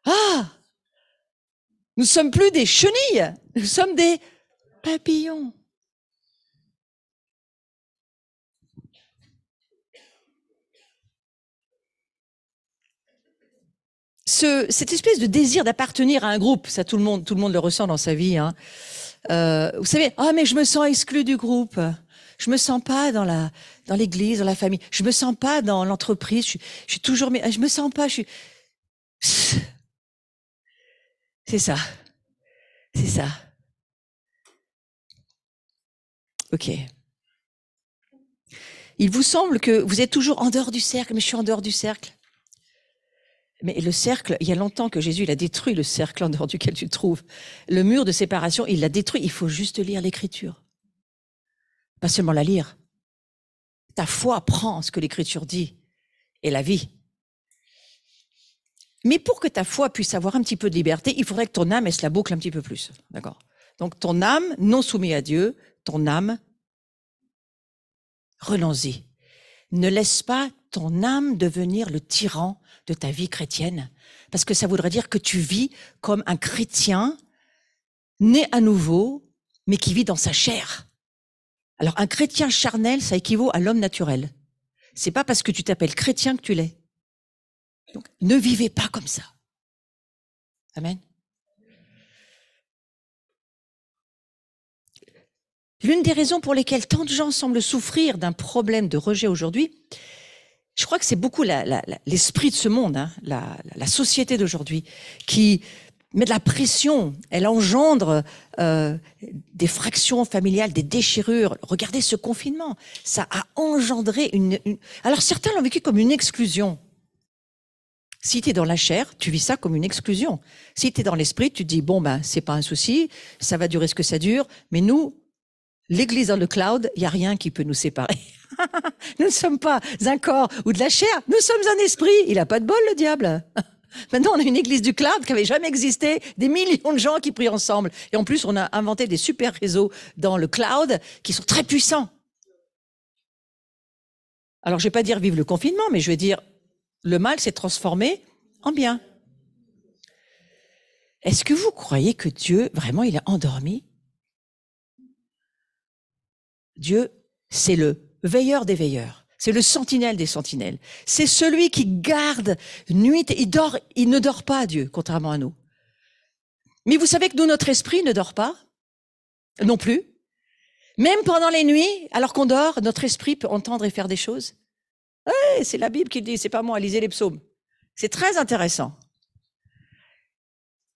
Ah! Nous ne sommes plus des chenilles. Nous sommes des papillons. Cette espèce de désir d'appartenir à un groupe, ça tout le monde le ressent dans sa vie. Hein. Vous savez, mais je me sens exclu du groupe. Je me sens pas dans l'église, dans la famille. Je me sens pas dans l'entreprise. Je suis toujours, je me sens pas. C'est ça. C'est ça. Ok. Il vous semble que vous êtes toujours en dehors du cercle, mais je suis en dehors du cercle. Mais le cercle, il y a longtemps que Jésus il a détruit le cercle en dehors duquel tu te trouves. Le mur de séparation, il l'a détruit. Il faut juste lire l'Écriture. Pas seulement la lire. Ta foi prend ce que l'Écriture dit et la vie. Mais pour que ta foi puisse avoir un petit peu de liberté, il faudrait que ton âme, elle se la boucle un petit peu plus. D'accord? Donc ton âme, non soumise à Dieu, ton âme, renonce-y. Ne laisse pas ton âme devenir le tyran de ta vie chrétienne, parce que ça voudrait dire que tu vis comme un chrétien né à nouveau, mais qui vit dans sa chair. Alors un chrétien charnel, ça équivaut à l'homme naturel. C'est pas parce que tu t'appelles chrétien que tu l'es. Donc ne vivez pas comme ça. Amen. L'une des raisons pour lesquelles tant de gens semblent souffrir d'un problème de rejet aujourd'hui, je crois que c'est beaucoup l'esprit de ce monde, hein, la société d'aujourd'hui, qui met de la pression, elle engendre des fractions familiales, des déchirures. Regardez ce confinement, ça a engendré Alors certains l'ont vécu comme une exclusion. Si tu es dans la chair, tu vis ça comme une exclusion. Si tu es dans l'esprit, tu te dis, bon, c'est pas un souci, ça va durer ce que ça dure, mais nous, l'église dans le cloud, il n'y a rien qui peut nous séparer. Nous ne sommes pas un corps ou de la chair, nous sommes un esprit. Il n'a pas de bol, le diable. Maintenant, on a une église du cloud qui n'avait jamais existé, des millions de gens qui prient ensemble. Et en plus, on a inventé des super réseaux dans le cloud qui sont très puissants. Alors, je ne vais pas dire vive le confinement, mais je vais dire le mal s'est transformé en bien. Est-ce que vous croyez que Dieu, vraiment, il est endormi? Dieu, c'est le veilleur des veilleurs. C'est le sentinelle des sentinelles. C'est celui qui garde nuit. Il ne dort pas, Dieu, contrairement à nous. Mais vous savez que nous, notre esprit ne dort pas non plus. Même pendant les nuits, alors qu'on dort, notre esprit peut entendre et faire des choses. Ouais, c'est la Bible qui le dit, c'est pas moi, lisez les psaumes. C'est très intéressant.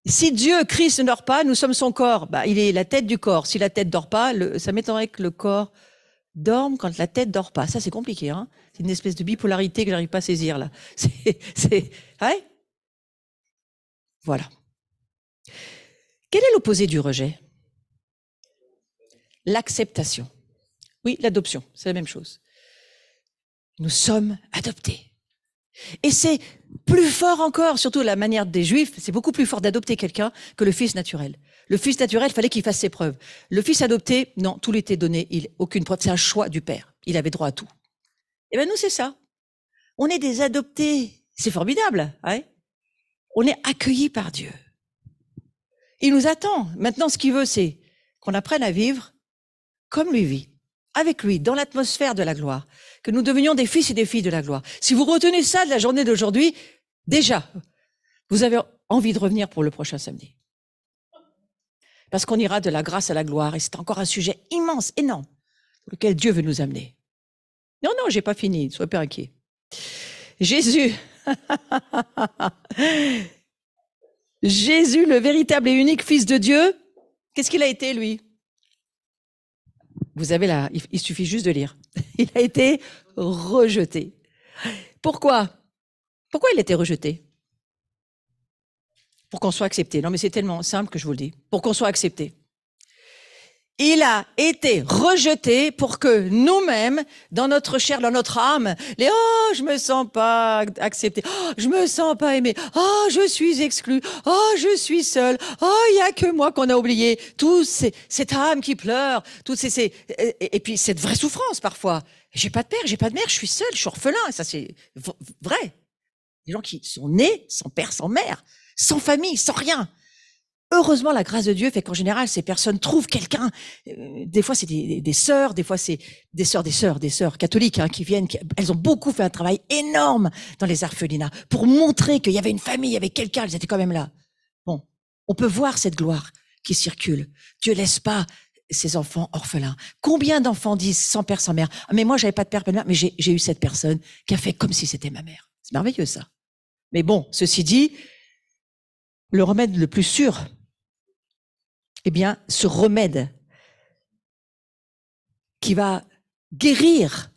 Si Dieu, Christ, ne dort pas, nous sommes son corps. Il est la tête du corps. Si la tête dort pas, ça m'étonnerait que le corps dorme quand la tête dort pas. Ça, c'est compliqué, hein. C'est une espèce de bipolarité que j'arrive pas à saisir, là. Ouais. Voilà. Quel est l'opposé du rejet? L'acceptation. Oui, l'adoption, c'est la même chose. Nous sommes adoptés. Et c'est plus fort encore, surtout la manière des Juifs, c'est beaucoup plus fort d'adopter quelqu'un que le fils naturel. Le fils naturel, il fallait qu'il fasse ses preuves. Le fils adopté, non, tout lui était donné, aucune preuve, c'est un choix du père. Il avait droit à tout. Et nous, c'est ça. On est des adoptés. C'est formidable, hein? On est accueillis par Dieu. Il nous attend. Maintenant, ce qu'il veut, c'est qu'on apprenne à vivre comme lui vit, avec lui, dans l'atmosphère de la gloire, que nous devenions des fils et des filles de la gloire. Si vous retenez ça de la journée d'aujourd'hui, déjà, vous avez envie de revenir pour le prochain samedi. Parce qu'on ira de la grâce à la gloire, et c'est encore un sujet immense, énorme, pour lequel Dieu veut nous amener. Non, j'ai pas fini, ne soyez pas inquiets. Jésus, Jésus, le véritable et unique Fils de Dieu, qu'est-ce qu'il a été, lui? Vous avez il suffit juste de lire. Il a été rejeté. Pourquoi? Pourquoi il a été rejeté? Pour qu'on soit accepté. Non, mais c'est tellement simple que je vous le dis. Pour qu'on soit accepté. Il a été rejeté pour que nous-mêmes, dans notre chair, dans notre âme, je me sens pas accepté, je me sens pas aimé, je suis exclu, je suis seul, il y a que moi qu'on a oublié. Cette âme qui pleure, et puis cette vraie souffrance parfois. J'ai pas de père, j'ai pas de mère, je suis seul, je suis orphelin. Ça c'est vrai. Des gens qui sont nés sans père, sans mère, sans famille, sans rien. Heureusement, la grâce de Dieu fait qu'en général, ces personnes trouvent quelqu'un. Des fois, c'est des sœurs, des fois, c'est des sœurs catholiques qui viennent. Elles ont beaucoup fait un travail énorme dans les orphelinats pour montrer qu'il y avait une famille, il y avait quelqu'un, elles étaient quand même là. Bon, on peut voir cette gloire qui circule. Dieu laisse pas ses enfants orphelins. Combien d'enfants disent sans père, sans mère? Mais moi, j'avais pas de père, pas de mère, mais j'ai eu cette personne qui a fait comme si c'était ma mère. C'est merveilleux, ça. Mais bon, ceci dit, le remède le plus sûr, ce remède qui va guérir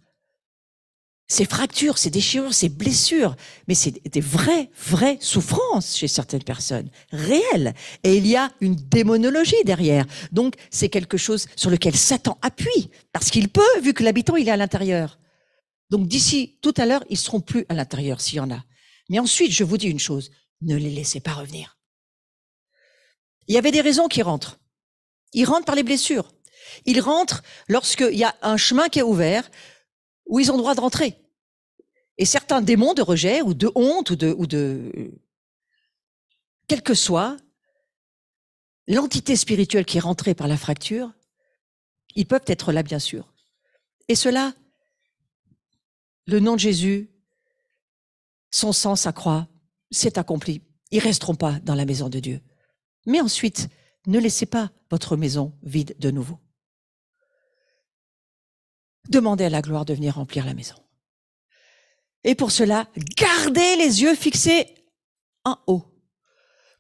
ces fractures, ces déchirures, ces blessures, mais c'est des vraies souffrances chez certaines personnes, réelles. Et il y a une démonologie derrière. Donc, c'est quelque chose sur lequel Satan appuie, parce qu'il peut, vu que l'habitant, il est à l'intérieur. Donc, d'ici tout à l'heure, ils seront plus à l'intérieur, s'il y en a. Mais ensuite, je vous dis une chose, ne les laissez pas revenir. Il y avait des raisons qui rentrent. Ils rentrent par les blessures. Ils rentrent lorsqu'il y a un chemin qui est ouvert où ils ont droit de rentrer. Et certains démons de rejet ou de honte ou de quelle que soit l'entité spirituelle qui est rentrée par la fracture, ils peuvent être là, bien sûr. Et cela, le nom de Jésus, son sang, sa croix, c'est accompli. Ils resteront pas dans la maison de Dieu. Mais ensuite, ne laissez pas votre maison vide de nouveau. Demandez à la gloire de venir remplir la maison. Et pour cela, gardez les yeux fixés en haut.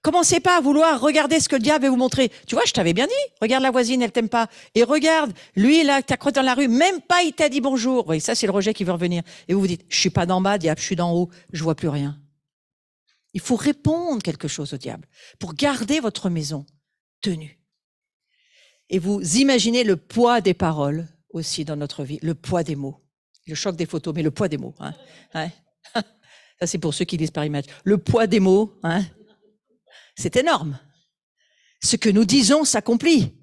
Commencez pas à vouloir regarder ce que le diable va vous montrer. Tu vois, je t'avais bien dit, regarde la voisine, elle t'aime pas. Et regarde, lui, là, t'as croisé dans la rue, même pas il t'a dit bonjour. Oui, ça, c'est le rejet qui veut revenir. Et vous vous dites, je suis pas d'en bas, diable, je suis d'en haut, je vois plus rien. Il faut répondre quelque chose au diable pour garder votre maison tenue. Et vous imaginez le poids des paroles aussi dans notre vie, le poids des mots. Le choc des photos, mais le poids des mots. Hein. Ouais. Ça, c'est pour ceux qui lisent par image. Le poids des mots, hein, c'est énorme. Ce que nous disons s'accomplit.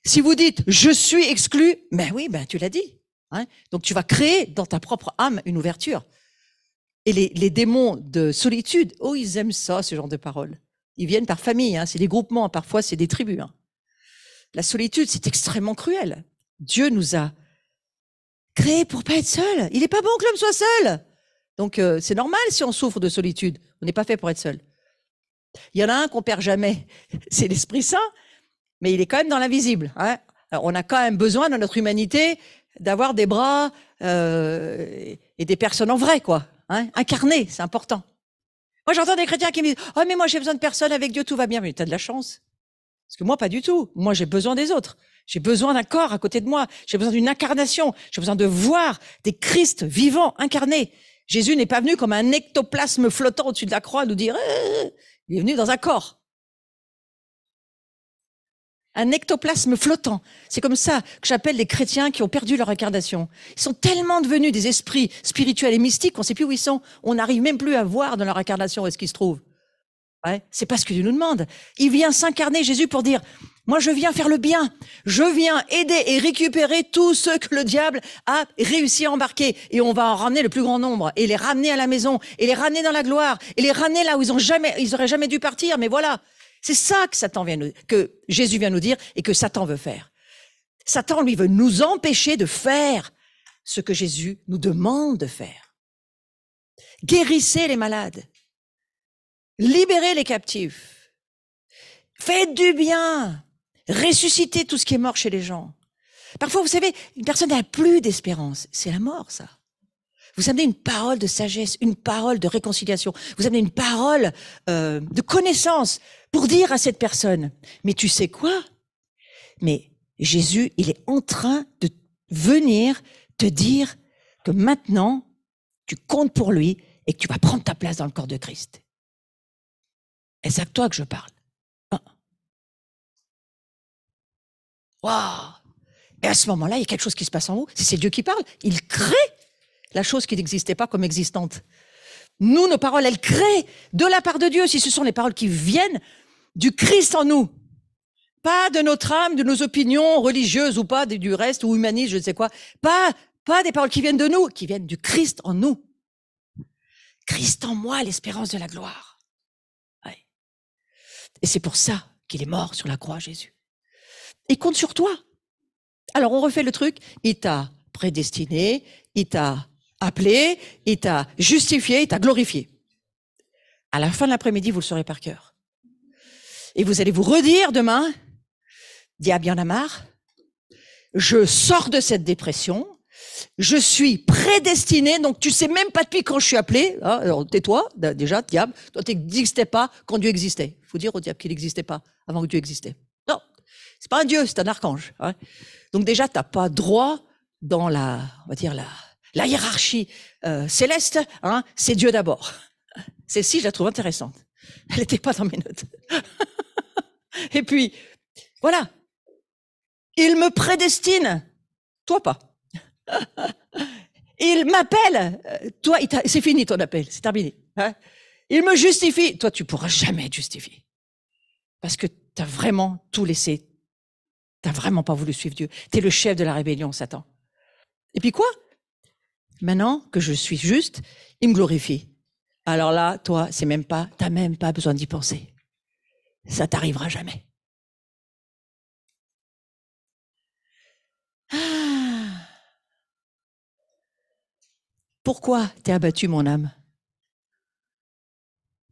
Si vous dites « je suis exclu », ben oui, ben tu l'as dit. Hein. Donc tu vas créer dans ta propre âme une ouverture. Et les démons de solitude, oh, ils aiment ça, ce genre de paroles. Ils viennent par famille, hein, c'est des groupements, parfois c'est des tribus. Hein. La solitude, c'est extrêmement cruel. Dieu nous a créés pour pas être seuls. Il n'est pas bon que l'homme soit seul. Donc c'est normal si on souffre de solitude. On n'est pas fait pour être seul. Il y en a un qu'on perd jamais, c'est l'Esprit Saint, mais il est quand même dans l'invisible. Hein. Alors, on a quand même besoin dans notre humanité d'avoir des bras et des personnes en vrai, quoi. Hein, incarnées, c'est important. Moi, j'entends des chrétiens qui me disent « Oh, mais moi, j'ai besoin de personne, avec Dieu, tout va bien. » Mais tu as de la chance. Parce que moi, pas du tout. Moi, j'ai besoin des autres. J'ai besoin d'un corps à côté de moi. J'ai besoin d'une incarnation. J'ai besoin de voir des Christ vivants, incarnés. Jésus n'est pas venu comme un ectoplasme flottant au-dessus de la croix nous dire « Il est venu dans un corps. » Un ectoplasme flottant. C'est comme ça que j'appelle les chrétiens qui ont perdu leur incarnation. Ils sont tellement devenus des esprits spirituels et mystiques qu'on ne sait plus où ils sont. On n'arrive même plus à voir dans leur incarnation où est-ce qu'ils se trouvent. Ouais, c'est pas ce que Dieu nous demande. Il vient s'incarner, Jésus, pour dire « Moi, je viens faire le bien. Je viens aider et récupérer tous ceux que le diable a réussi à embarquer. Et on va en ramener le plus grand nombre. Et les ramener à la maison. Et les ramener dans la gloire. Et les ramener là où ils auraient jamais dû partir. Mais voilà. C'est ça que Jésus vient nous dire et que Satan veut faire. Satan, lui, veut nous empêcher de faire ce que Jésus nous demande de faire. Guérissez les malades. Libérez les captifs. Faites du bien. Ressuscitez tout ce qui est mort chez les gens. Parfois, vous savez, une personne n'a plus d'espérance. C'est la mort, ça. Vous amenez une parole de sagesse, une parole de réconciliation. Vous amenez une parole de connaissance pour dire à cette personne, mais tu sais quoi? Mais Jésus, il est en train de venir te dire que maintenant, tu comptes pour lui et que tu vas prendre ta place dans le corps de Christ. Et c'est à toi que je parle. Waouh! Et à ce moment-là, il y a quelque chose qui se passe en vous. Si c'est Dieu qui parle, il crée la chose qui n'existait pas comme existante. Nous, nos paroles, elles créent de la part de Dieu, si ce sont les paroles qui viennent du Christ en nous. Pas de notre âme, de nos opinions religieuses ou pas, du reste, ou humanistes, je ne sais quoi. Pas des paroles qui viennent de nous, qui viennent du Christ en nous. Christ en moi, l'espérance de la gloire. Ouais. Et c'est pour ça qu'il est mort sur la croix, Jésus. Il compte sur toi. Alors, on refait le truc. Il t'a prédestiné, il t'a appelé, il t'a justifié, il t'a glorifié. À la fin de l'après-midi, vous le saurez par cœur. Et vous allez vous redire demain, diable, il y en a marre. Je sors de cette dépression. Je suis prédestiné, donc tu sais même pas depuis quand je suis appelé. Hein, alors tais-toi, déjà, diable. Toi, tu n'existais pas quand Dieu existait. Il faut dire au diable qu'il n'existait pas avant que Dieu existait. Non, c'est pas un Dieu, c'est un archange. Hein. Donc déjà, t'as pas droit dans la hiérarchie céleste. Hein, c'est Dieu d'abord. Celle-ci, je la trouve intéressante. Elle n'était pas dans mes notes. Et puis, voilà. Il me prédestine. Toi, pas. Il m'appelle. Toi, c'est fini ton appel. C'est terminé. Hein. Il me justifie. Toi, tu pourras jamais être justifié. Parce que tu as vraiment tout laissé. Tu n'as vraiment pas voulu suivre Dieu. Tu es le chef de la rébellion, Satan. Et puis quoi? Maintenant que je suis juste, il me glorifie. Alors là, toi, tu n'as même pas besoin d'y penser. Ça t'arrivera jamais. Ah. Pourquoi t'es abattu, mon âme?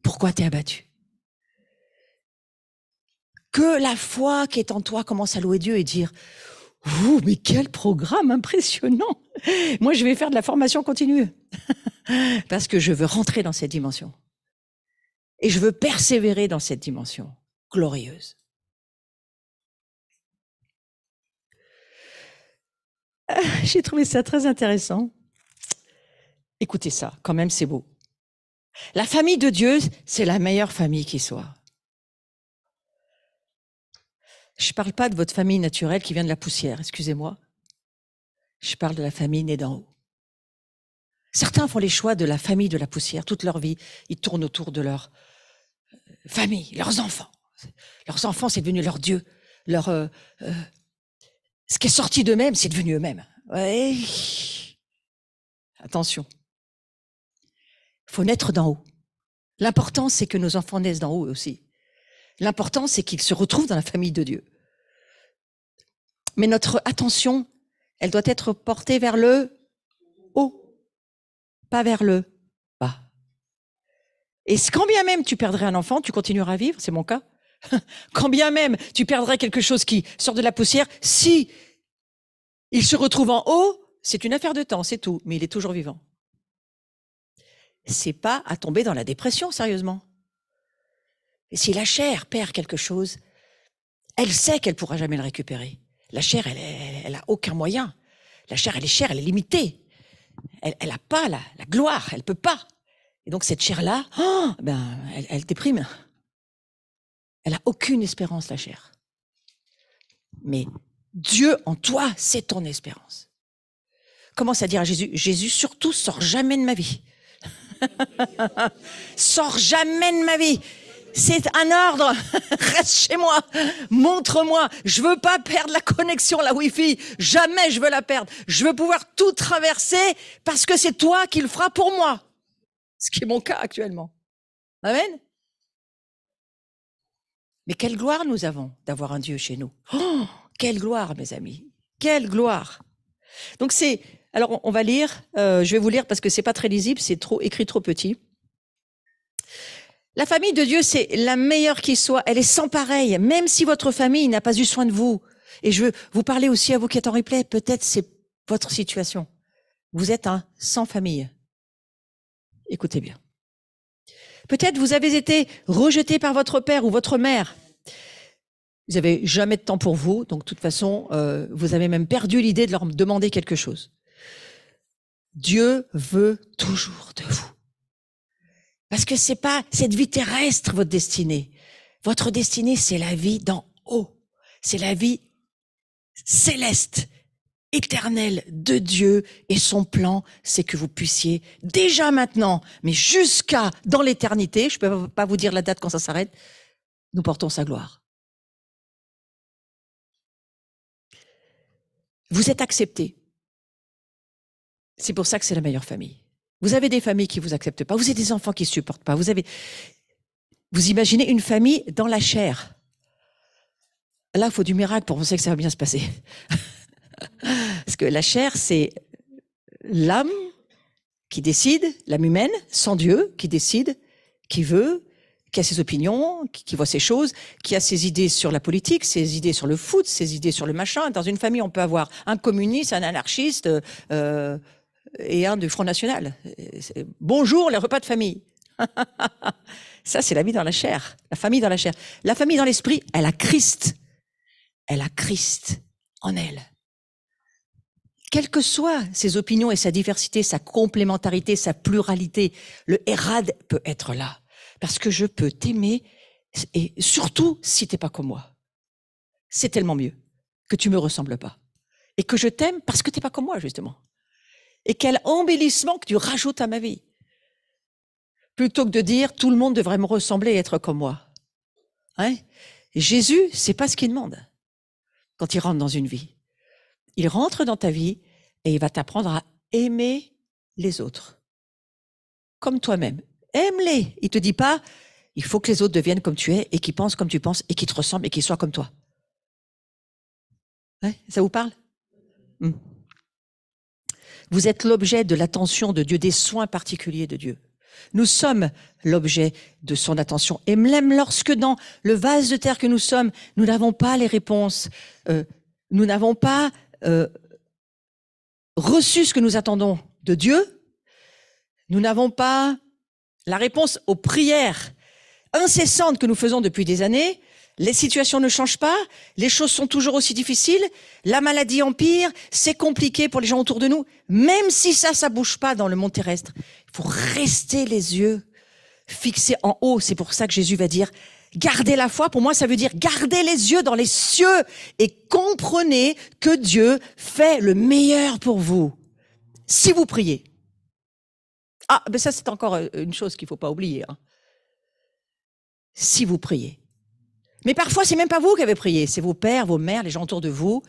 Pourquoi t'es abattu? Que la foi qui est en toi commence à louer Dieu et dire « Ouh, mais quel programme impressionnant! Moi, je vais faire de la formation continue parce que je veux rentrer dans cette dimension. Et je veux persévérer dans cette dimension glorieuse. » J'ai trouvé ça très intéressant. Écoutez ça, quand même, c'est beau. La famille de Dieu, c'est la meilleure famille qui soit. Je ne parle pas de votre famille naturelle qui vient de la poussière, excusez-moi. Je parle de la famille née d'en haut. Certains font les choix de la famille de la poussière toute leur vie. Ils tournent autour de leur famille, leurs enfants. Leurs enfants, c'est devenu leur Dieu. Ce qui est sorti d'eux-mêmes, c'est devenu eux-mêmes. Ouais. Attention. Il faut naître d'en haut. L'important, c'est que nos enfants naissent d'en haut aussi. L'important, c'est qu'ils se retrouvent dans la famille de Dieu. Mais notre attention, elle doit être portée vers le haut, pas vers le bas. Et quand bien même tu perdrais un enfant, tu continueras à vivre, c'est mon cas. Quand bien même tu perdrais quelque chose qui sort de la poussière, si il se retrouve en haut, c'est une affaire de temps, c'est tout, mais il est toujours vivant. C'est pas à tomber dans la dépression, sérieusement. Et si la chair perd quelque chose, elle sait qu'elle pourra jamais le récupérer. La chair, elle a aucun moyen. La chair, elle est limitée. Elle a pas la gloire, elle peut pas. Et donc cette chair-là, elle déprime. Elle a aucune espérance, la chair. Mais Dieu en toi, c'est ton espérance. Commence à dire à Jésus, Jésus, surtout, sors jamais de ma vie. Sors jamais de ma vie. C'est un ordre. Reste chez moi. Montre-moi. Je veux pas perdre la connexion, la Wi-Fi. Jamais je veux la perdre. Je veux pouvoir tout traverser parce que c'est toi qui le feras pour moi. Ce qui est mon cas actuellement. Amen. Mais quelle gloire nous avons d'avoir un Dieu chez nous. Oh, quelle gloire, mes amis. Quelle gloire. Donc alors on va lire, je vais vous lire parce que c'est pas très lisible, c'est écrit trop petit. La famille de Dieu, c'est la meilleure qui soit. Elle est sans pareil, même si votre famille n'a pas eu soin de vous. Et je veux vous parler aussi à vous qui êtes en replay, peut-être c'est votre situation. Vous êtes un sans famille. Écoutez bien. Peut-être vous avez été rejeté par votre père ou votre mère. Vous n'avez jamais de temps pour vous, donc de toute façon, vous avez même perdu l'idée de leur demander quelque chose. Dieu veut toujours de vous. Parce que c'est pas cette vie terrestre, votre destinée. Votre destinée, c'est la vie d'en haut. C'est la vie céleste, éternelle de Dieu. Et son plan, c'est que vous puissiez, déjà maintenant, mais jusqu'à dans l'éternité, je peux pas vous dire la date quand ça s'arrête, nous portons sa gloire. Vous êtes acceptés. C'est pour ça que c'est la meilleure famille. Vous avez des familles qui vous acceptent pas. Vous avez des enfants qui supportent pas. Vous imaginez une famille dans la chair. Là, il faut du miracle pour penser que ça va bien se passer. Parce que la chair, c'est l'âme qui décide, l'âme humaine, sans Dieu, qui décide, qui veut, qui a ses opinions, qui voit ses choses, qui a ses idées sur la politique, ses idées sur le foot, ses idées sur le machin. Dans une famille, on peut avoir un communiste, un anarchiste, et un du Front National. Bonjour, les repas de famille. Ça, c'est la vie dans la chair. La famille dans la chair. La famille dans l'esprit, elle a Christ. Elle a Christ en elle. Quelles que soient ses opinions et sa diversité, sa complémentarité, sa pluralité, le Hérad peut être là. Parce que je peux t'aimer, et surtout si t'es pas comme moi. C'est tellement mieux que tu me ressembles pas. Et que je t'aime parce que t'es pas comme moi, justement. Et quel embellissement que tu rajoutes à ma vie. Plutôt que de dire, tout le monde devrait me ressembler et être comme moi. Hein? Jésus, c'est pas ce qu'il demande quand il rentre dans une vie. Il rentre dans ta vie et il va t'apprendre à aimer les autres. Comme toi-même. Aime-les. Il te dit pas, il faut que les autres deviennent comme tu es et qu'ils pensent comme tu penses et qu'ils te ressemblent et qu'ils soient comme toi. Hein? Ça vous parle? Vous êtes l'objet de l'attention de Dieu, des soins particuliers de Dieu. Nous sommes l'objet de son attention. Et même lorsque dans le vase de terre que nous sommes, nous n'avons pas les réponses, nous n'avons pas reçu ce que nous attendons de Dieu, nous n'avons pas la réponse aux prières incessantes que nous faisons depuis des années, les situations ne changent pas, les choses sont toujours aussi difficiles, la maladie empire, c'est compliqué pour les gens autour de nous. Même si ça bouge pas dans le monde terrestre, il faut rester les yeux fixés en haut. C'est pour ça que Jésus va dire, Garder la foi, pour moi, ça veut dire garder les yeux dans les cieux et comprenez que Dieu fait le meilleur pour vous. Si vous priez. Ah, mais ça, c'est encore une chose qu'il ne faut pas oublier. Hein. Si vous priez. Mais parfois, c'est même pas vous qui avez prié, c'est vos pères, vos mères, les gens autour de vous.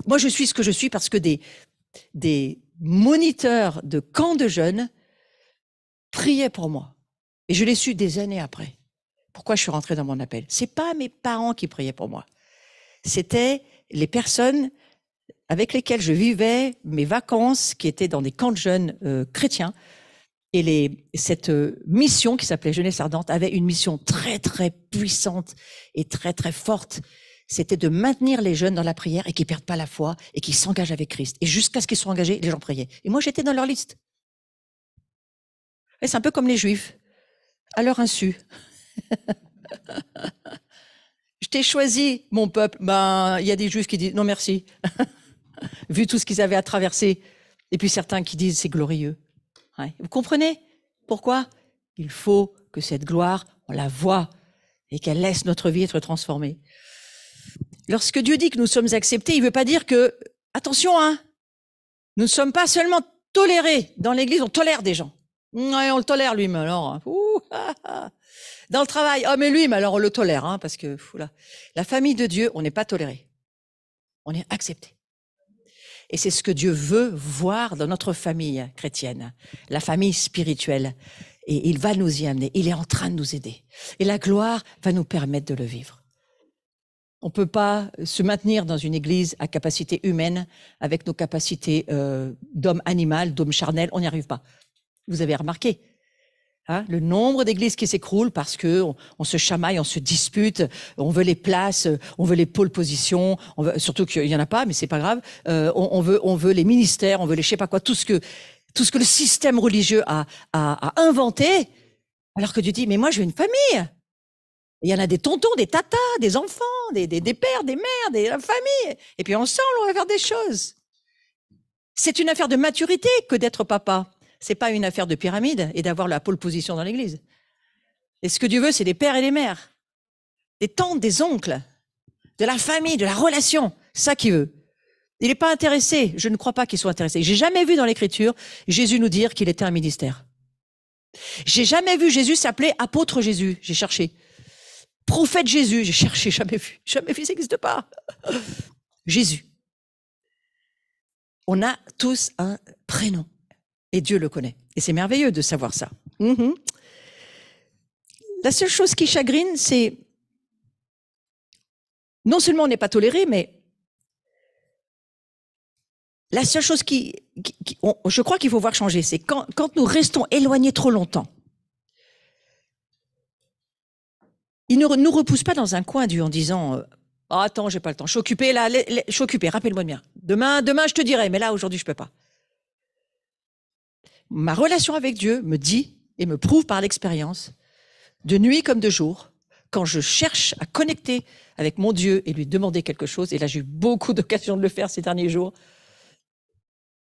Moi, je suis ce que je suis parce que des moniteurs de camps de jeunes priaient pour moi. Et je l'ai su des années après. Pourquoi je suis rentrée dans mon appel? C'est pas mes parents qui priaient pour moi. C'était les personnes avec lesquelles je vivais mes vacances, qui étaient dans des camps de jeunes chrétiens. Et cette mission qui s'appelait Jeunesse Ardente avait une mission très, très puissante et très, très forte. C'était de maintenir les jeunes dans la prière et qu'ils perdent pas la foi et qu'ils s'engagent avec Christ. Et jusqu'à ce qu'ils soient engagés, les gens priaient. Et moi, j'étais dans leur liste. Et c'est un peu comme les Juifs, à leur insu. Je t'ai choisi, mon peuple. Ben, il y a des Juifs qui disent non merci, vu tout ce qu'ils avaient à traverser. Et puis certains qui disent c'est glorieux. Ouais. Vous comprenez pourquoi? Il faut que cette gloire, on la voit et qu'elle laisse notre vie être transformée. Lorsque Dieu dit que nous sommes acceptés, il ne veut pas dire que, attention, hein, nous ne sommes pas seulement tolérés. Dans l'Église, on tolère des gens. Ouais, on le tolère lui, mais alors, dans le travail, oh mais lui, mais alors on le tolère, hein, parce que la famille de Dieu, on n'est pas toléré, on est accepté. Et c'est ce que Dieu veut voir dans notre famille chrétienne, la famille spirituelle. Et il va nous y amener. Il est en train de nous aider. Et la gloire va nous permettre de le vivre. On ne peut pas se maintenir dans une église à capacité humaine avec nos capacités d'homme animal, d'homme charnel. On n'y arrive pas. Vous avez remarqué hein, le nombre d'églises qui s'écroulent parce que on se chamaille, on se dispute, on veut les places, on veut les pôles positions, surtout qu'il y en a pas, mais c'est pas grave. On veut les ministères, on veut les je sais pas quoi, tout ce que le système religieux a inventé. Alors que Dieu dit mais moi je veux une famille. Il y en a des tontons, des tatas, des enfants, des pères, des mères, la famille. Et puis ensemble on va faire des choses. C'est une affaire de maturité que d'être papa. C'est pas une affaire de pyramide et d'avoir la pole position dans l'église. Et ce que Dieu veut, c'est des pères et des mères, des tantes, des oncles, de la famille, de la relation. C'est ça qu'il veut. Il n'est pas intéressé. Je ne crois pas qu'il soit intéressé. J'ai jamais vu dans l'Écriture Jésus nous dire qu'il était un ministère. J'ai jamais vu Jésus s'appeler apôtre Jésus. J'ai cherché. Prophète Jésus. J'ai cherché, jamais vu. Jamais vu, ça n'existe pas. Jésus. On a tous un prénom. Et Dieu le connaît. Et c'est merveilleux de savoir ça. La seule chose qui chagrine, c'est non seulement on n'est pas toléré, mais la seule chose je crois qu'il faut voir changer, c'est quand nous restons éloignés trop longtemps. Il ne nous repousse pas dans un coin, Dieu, en disant oh, attends, j'ai pas le temps, je suis occupé là, je suis occupé, rappelle-moi bien. Demain, je te dirai, mais là, aujourd'hui, je peux pas. Ma relation avec Dieu me dit et me prouve par l'expérience, de nuit comme de jour, quand je cherche à connecter avec mon Dieu et lui demander quelque chose, et là j'ai eu beaucoup d'occasions de le faire ces derniers jours,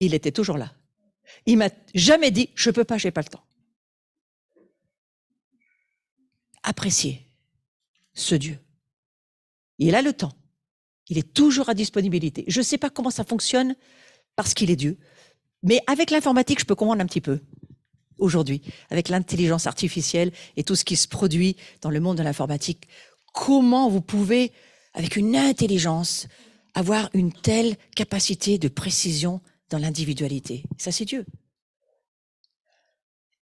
il était toujours là. Il m'a jamais dit « je peux pas, j'ai pas le temps ». Appréciez ce Dieu. Il a le temps. Il est toujours à disponibilité. Je ne sais pas comment ça fonctionne parce qu'il est Dieu. Mais avec l'informatique, je peux comprendre un petit peu aujourd'hui, avec l'intelligence artificielle et tout ce qui se produit dans le monde de l'informatique. Comment vous pouvez, avec une intelligence, avoir une telle capacité de précision dans l'individualité? Ça, c'est Dieu.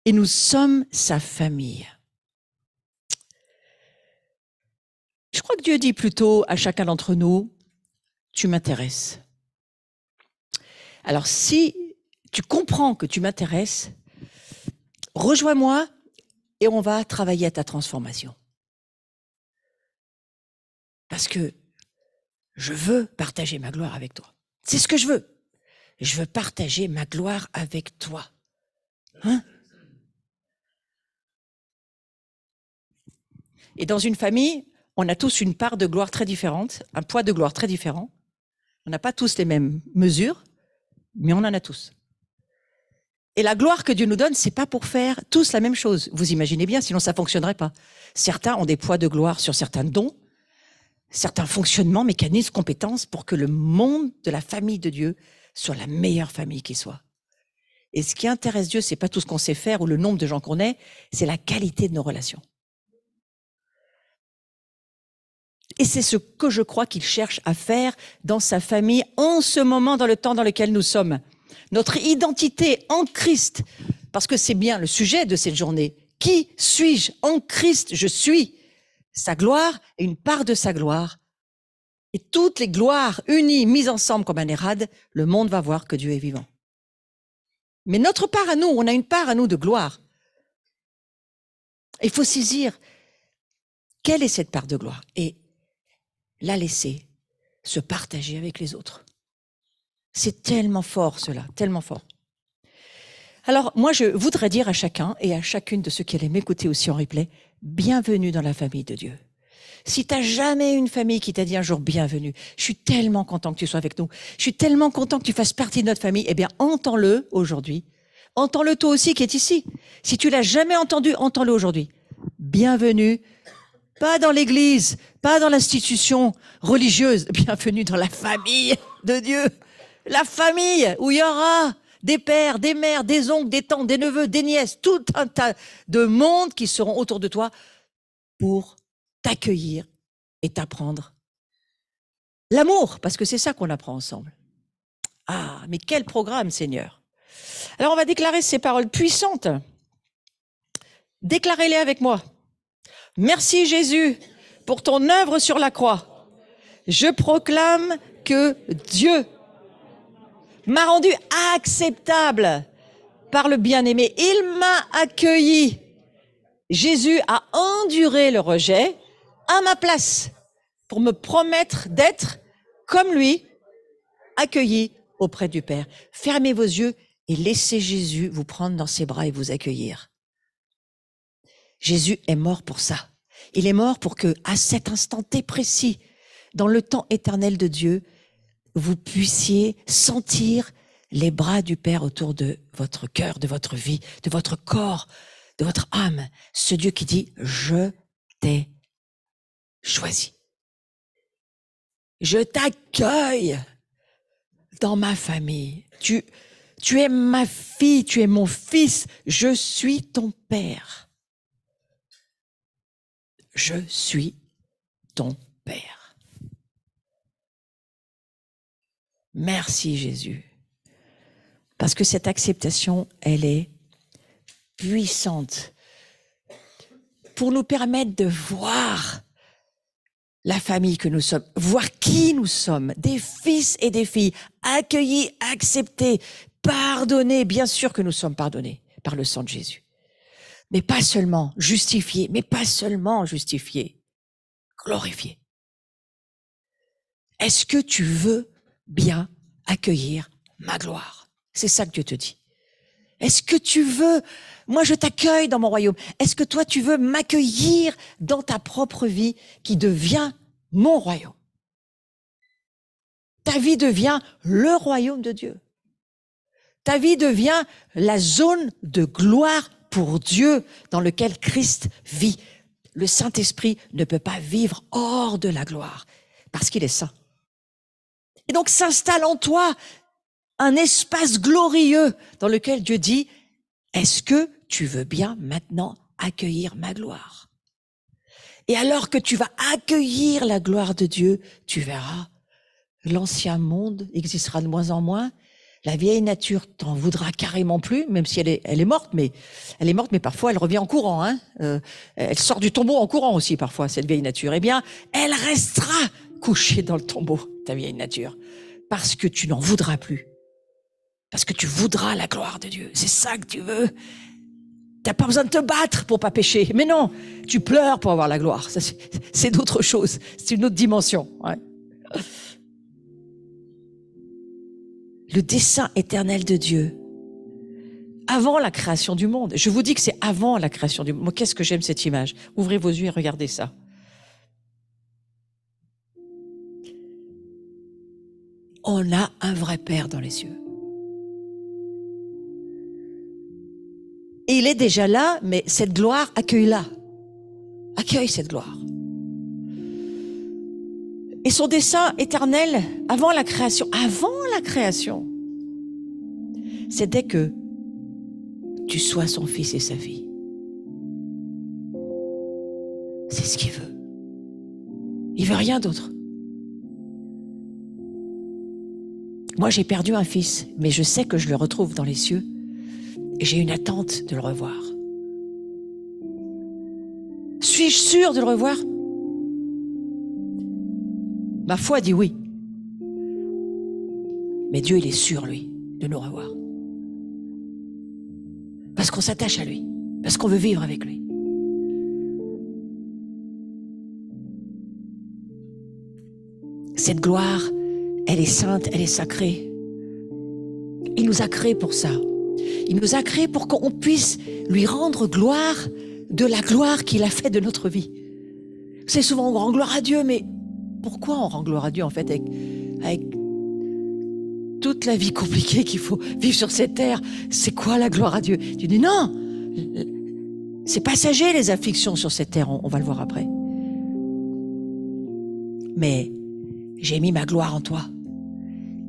Et nous sommes sa famille. Je crois que Dieu dit plutôt à chacun d'entre nous, tu m'intéresses. Alors si tu comprends que tu m'intéresses, rejoins-moi et on va travailler à ta transformation. Parce que je veux partager ma gloire avec toi. C'est ce que je veux. Je veux partager ma gloire avec toi. Hein? Et dans une famille, on a tous une part de gloire très différente, un poids de gloire très différent. On n'a pas tous les mêmes mesures, mais on en a tous. Et la gloire que Dieu nous donne, c'est pas pour faire tous la même chose. Vous imaginez bien, sinon ça fonctionnerait pas. Certains ont des poids de gloire sur certains dons, certains fonctionnements, mécanismes, compétences pour que le monde de la famille de Dieu soit la meilleure famille qui soit. Et ce qui intéresse Dieu, c'est pas tout ce qu'on sait faire ou le nombre de gens qu'on est, c'est la qualité de nos relations. Et c'est ce que je crois qu'il cherche à faire dans sa famille en ce moment, dans le temps dans lequel nous sommes. Notre identité en Christ, parce que c'est bien le sujet de cette journée. Qui suis-je? En Christ, je suis sa gloire et une part de sa gloire. Et toutes les gloires unies, mises ensemble comme un érade, le monde va voir que Dieu est vivant. Mais notre part à nous, on a une part à nous de gloire. Il faut saisir quelle est cette part de gloire et la laisser se partager avec les autres. C'est tellement fort cela, tellement fort. Alors moi je voudrais dire à chacun et à chacune de ceux qui allaient m'écouter aussi en replay, bienvenue dans la famille de Dieu. Si tu n'as jamais une famille qui t'a dit un jour bienvenue, je suis tellement content que tu sois avec nous, je suis tellement content que tu fasses partie de notre famille, eh bien entends-le aujourd'hui. Entends-le toi aussi qui est ici. Si tu l'as jamais entendu, entends-le aujourd'hui. Bienvenue, pas dans l'église, pas dans l'institution religieuse, bienvenue dans la famille de Dieu. La famille où il y aura des pères, des mères, des oncles, des tantes, des neveux, des nièces, tout un tas de monde qui seront autour de toi pour t'accueillir et t'apprendre l'amour, parce que c'est ça qu'on apprend ensemble. Ah, mais quel programme, Seigneur! Alors, on va déclarer ces paroles puissantes. Déclarez-les avec moi. Merci Jésus pour ton œuvre sur la croix. Je proclame que Dieu m'a rendu acceptable par le bien-aimé. Il m'a accueilli. Jésus a enduré le rejet à ma place pour me promettre d'être, comme lui, accueilli auprès du Père. Fermez vos yeux et laissez Jésus vous prendre dans ses bras et vous accueillir. Jésus est mort pour ça. Il est mort pour que, à cet instant T précis, dans le temps éternel de Dieu, vous puissiez sentir les bras du Père autour de votre cœur, de votre vie, de votre corps, de votre âme. Ce Dieu qui dit, je t'ai choisi. Je t'accueille dans ma famille. Tu es ma fille, tu es mon fils. Je suis ton Père. Je suis ton Père. Merci Jésus. Parce que cette acceptation, elle est puissante pour nous permettre de voir la famille que nous sommes, voir qui nous sommes, des fils et des filles, accueillis, acceptés, pardonnés. Bien sûr que nous sommes pardonnés par le sang de Jésus. Mais pas seulement justifiés, glorifiés. Est-ce que tu veux bien accueillir ma gloire? C'est ça que Dieu te dit. Est-ce que tu veux, moi je t'accueille dans mon royaume, est-ce que toi tu veux m'accueillir dans ta propre vie qui devient mon royaume? Ta vie devient le royaume de Dieu. Ta vie devient la zone de gloire pour Dieu dans lequel Christ vit. Le Saint-Esprit ne peut pas vivre hors de la gloire parce qu'il est saint. Et donc s'installe en toi un espace glorieux dans lequel Dieu dit, est-ce que tu veux bien maintenant accueillir ma gloire? Et alors que tu vas accueillir la gloire de Dieu, tu verras, l'ancien monde existera de moins en moins, la vieille nature t'en voudra carrément plus, même si elle est morte, mais parfois elle revient en courant, hein. Elle sort du tombeau en courant aussi parfois, cette vieille nature. Eh bien, elle restera couchée dans le tombeau, ta vieille nature, parce que tu n'en voudras plus. Parce que tu voudras la gloire de Dieu. C'est ça que tu veux. T'as pas besoin de te battre pour pas pécher. Mais non, tu pleures pour avoir la gloire. Ça, c'est d'autres choses. C'est une autre dimension. Ouais. Le dessein éternel de Dieu, avant la création du monde. Je vous dis que c'est avant la création du monde. Moi, qu'est-ce que j'aime cette image. Ouvrez vos yeux et regardez ça. On a un vrai Père dans les cieux. Et il est déjà là, mais cette gloire, accueille-la. Accueille cette gloire. Et son dessein éternel, avant la création, c'était que tu sois son fils et sa fille. C'est ce qu'il veut. Il veut rien d'autre. Moi, j'ai perdu un fils, mais je sais que je le retrouve dans les cieux. Et j'ai une attente de le revoir. Suis-je sûr de le revoir? Ma foi dit oui. Mais Dieu, il est sûr, lui, de nous revoir. Parce qu'on s'attache à lui. Parce qu'on veut vivre avec lui. Cette gloire, elle est sainte, elle est sacrée. Il nous a créés pour ça. Il nous a créés pour qu'on puisse lui rendre gloire de la gloire qu'il a fait de notre vie. C'est souvent on rend gloire à Dieu, mais pourquoi on rend gloire à Dieu en fait avec toute la vie compliquée qu'il faut vivre sur cette terre? C'est quoi la gloire à Dieu? Tu dis non, c'est passager les afflictions sur cette terre, on va le voir après. Mais j'ai mis ma gloire en toi.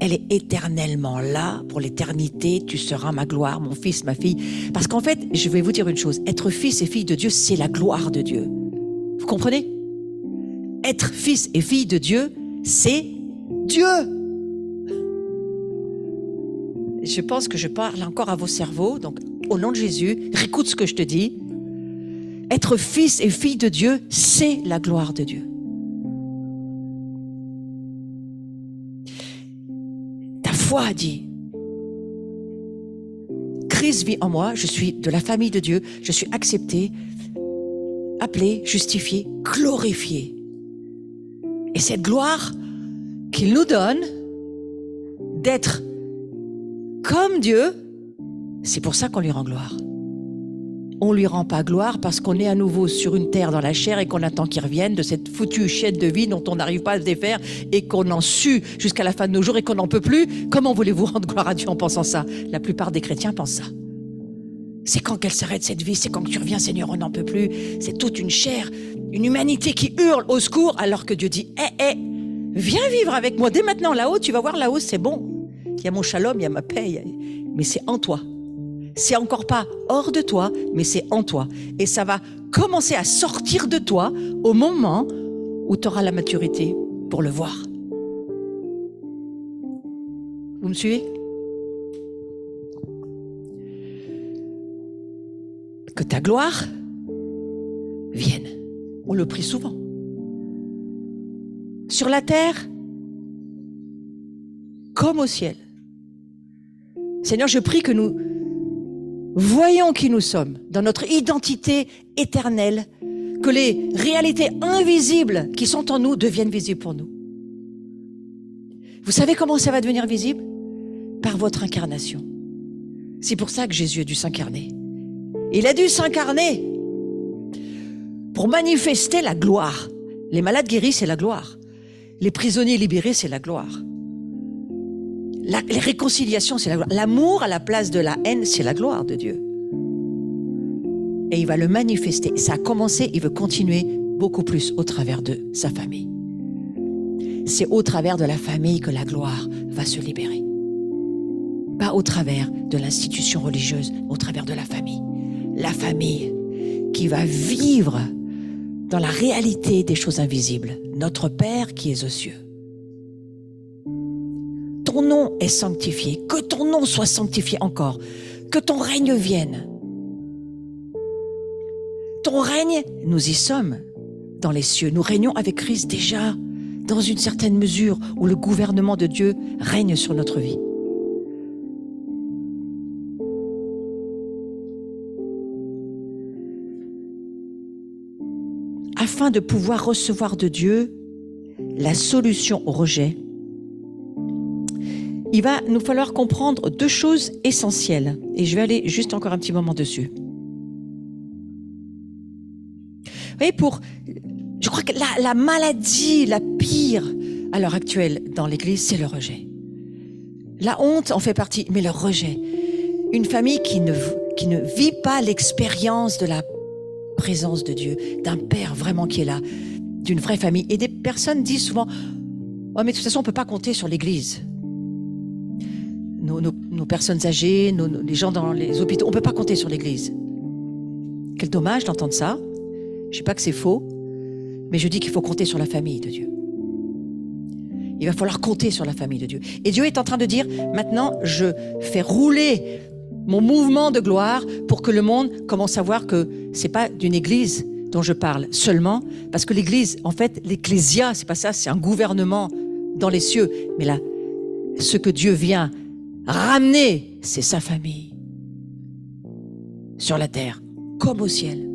Elle est éternellement là, pour l'éternité, tu seras ma gloire, mon fils, ma fille. Parce qu'en fait, je vais vous dire une chose, être fils et fille de Dieu, c'est la gloire de Dieu. Vous comprenez? Être fils et fille de Dieu, c'est Dieu. Je pense que je parle encore à vos cerveaux, donc au nom de Jésus, écoute ce que je te dis. Être fils et fille de Dieu, c'est la gloire de Dieu. Foi dit, Christ vit en moi, je suis de la famille de Dieu, je suis accepté, appelé, justifié, glorifié. Et cette gloire qu'il nous donne d'être comme Dieu, c'est pour ça qu'on lui rend gloire. On lui rend pas gloire parce qu'on est à nouveau sur une terre dans la chair et qu'on attend qu'il revienne de cette foutue chaîne de vie dont on n'arrive pas à se défaire et qu'on en sue jusqu'à la fin de nos jours et qu'on n'en peut plus. Comment voulez-vous rendre gloire à Dieu en pensant ça? La plupart des chrétiens pensent ça. C'est quand qu'elle s'arrête cette vie, c'est quand que tu reviens, Seigneur, on n'en peut plus. C'est toute une chair, une humanité qui hurle au secours alors que Dieu dit viens vivre avec moi dès maintenant là-haut, tu vas voir là-haut, c'est bon. Il y a mon shalom, il y a ma paix, mais c'est en toi. C'est encore pas hors de toi, mais c'est en toi. Et ça va commencer à sortir de toi au moment où tu auras la maturité pour le voir. Vous me suivez? Que ta gloire vienne. On le prie souvent. Sur la terre, comme au ciel. Seigneur, je prie que nous voyons qui nous sommes, dans notre identité éternelle, que les réalités invisibles qui sont en nous deviennent visibles pour nous. Vous savez comment ça va devenir visible? Par votre incarnation. C'est pour ça que Jésus a dû s'incarner. Il a dû s'incarner pour manifester la gloire. Les malades guéris, c'est la gloire. Les prisonniers libérés, c'est la gloire. Les réconciliations, c'est la gloire. L'amour à la place de la haine, c'est la gloire de Dieu. Et il va le manifester. Ça a commencé, il veut continuer beaucoup plus au travers de sa famille. C'est au travers de la famille que la gloire va se libérer. Pas au travers de l'institution religieuse, au travers de la famille. La famille qui va vivre dans la réalité des choses invisibles. Notre Père qui est aux cieux. Ton nom est sanctifié, que ton nom soit sanctifié encore, que ton règne vienne. Ton règne, nous y sommes dans les cieux, nous régnons avec Christ déjà dans une certaine mesure où le gouvernement de Dieu règne sur notre vie. Afin de pouvoir recevoir de Dieu la solution au rejet, il va nous falloir comprendre deux choses essentielles. Et je vais aller juste encore un petit moment dessus. Vous voyez, je crois que la maladie la pire à l'heure actuelle dans l'Église, c'est le rejet. La honte en fait partie, mais le rejet. Une famille qui ne vit pas l'expérience de la présence de Dieu, d'un Père vraiment qui est là, d'une vraie famille. Et des personnes disent souvent, oh, mais de toute façon, on ne peut pas compter sur l'Église. Nos personnes âgées, les gens dans les hôpitaux, on ne peut pas compter sur l'Église. Quel dommage d'entendre ça. Je ne dis pas que c'est faux, mais je dis qu'il faut compter sur la famille de Dieu. Il va falloir compter sur la famille de Dieu. Et Dieu est en train de dire, maintenant, je fais rouler mon mouvement de gloire pour que le monde commence à voir que ce n'est pas d'une église dont je parle seulement, parce que l'église, en fait, l'ecclésia, c'est pas ça, c'est un gouvernement dans les cieux. Mais là, ce que Dieu vient ramener, c'est sa famille. Sur la terre, comme au ciel.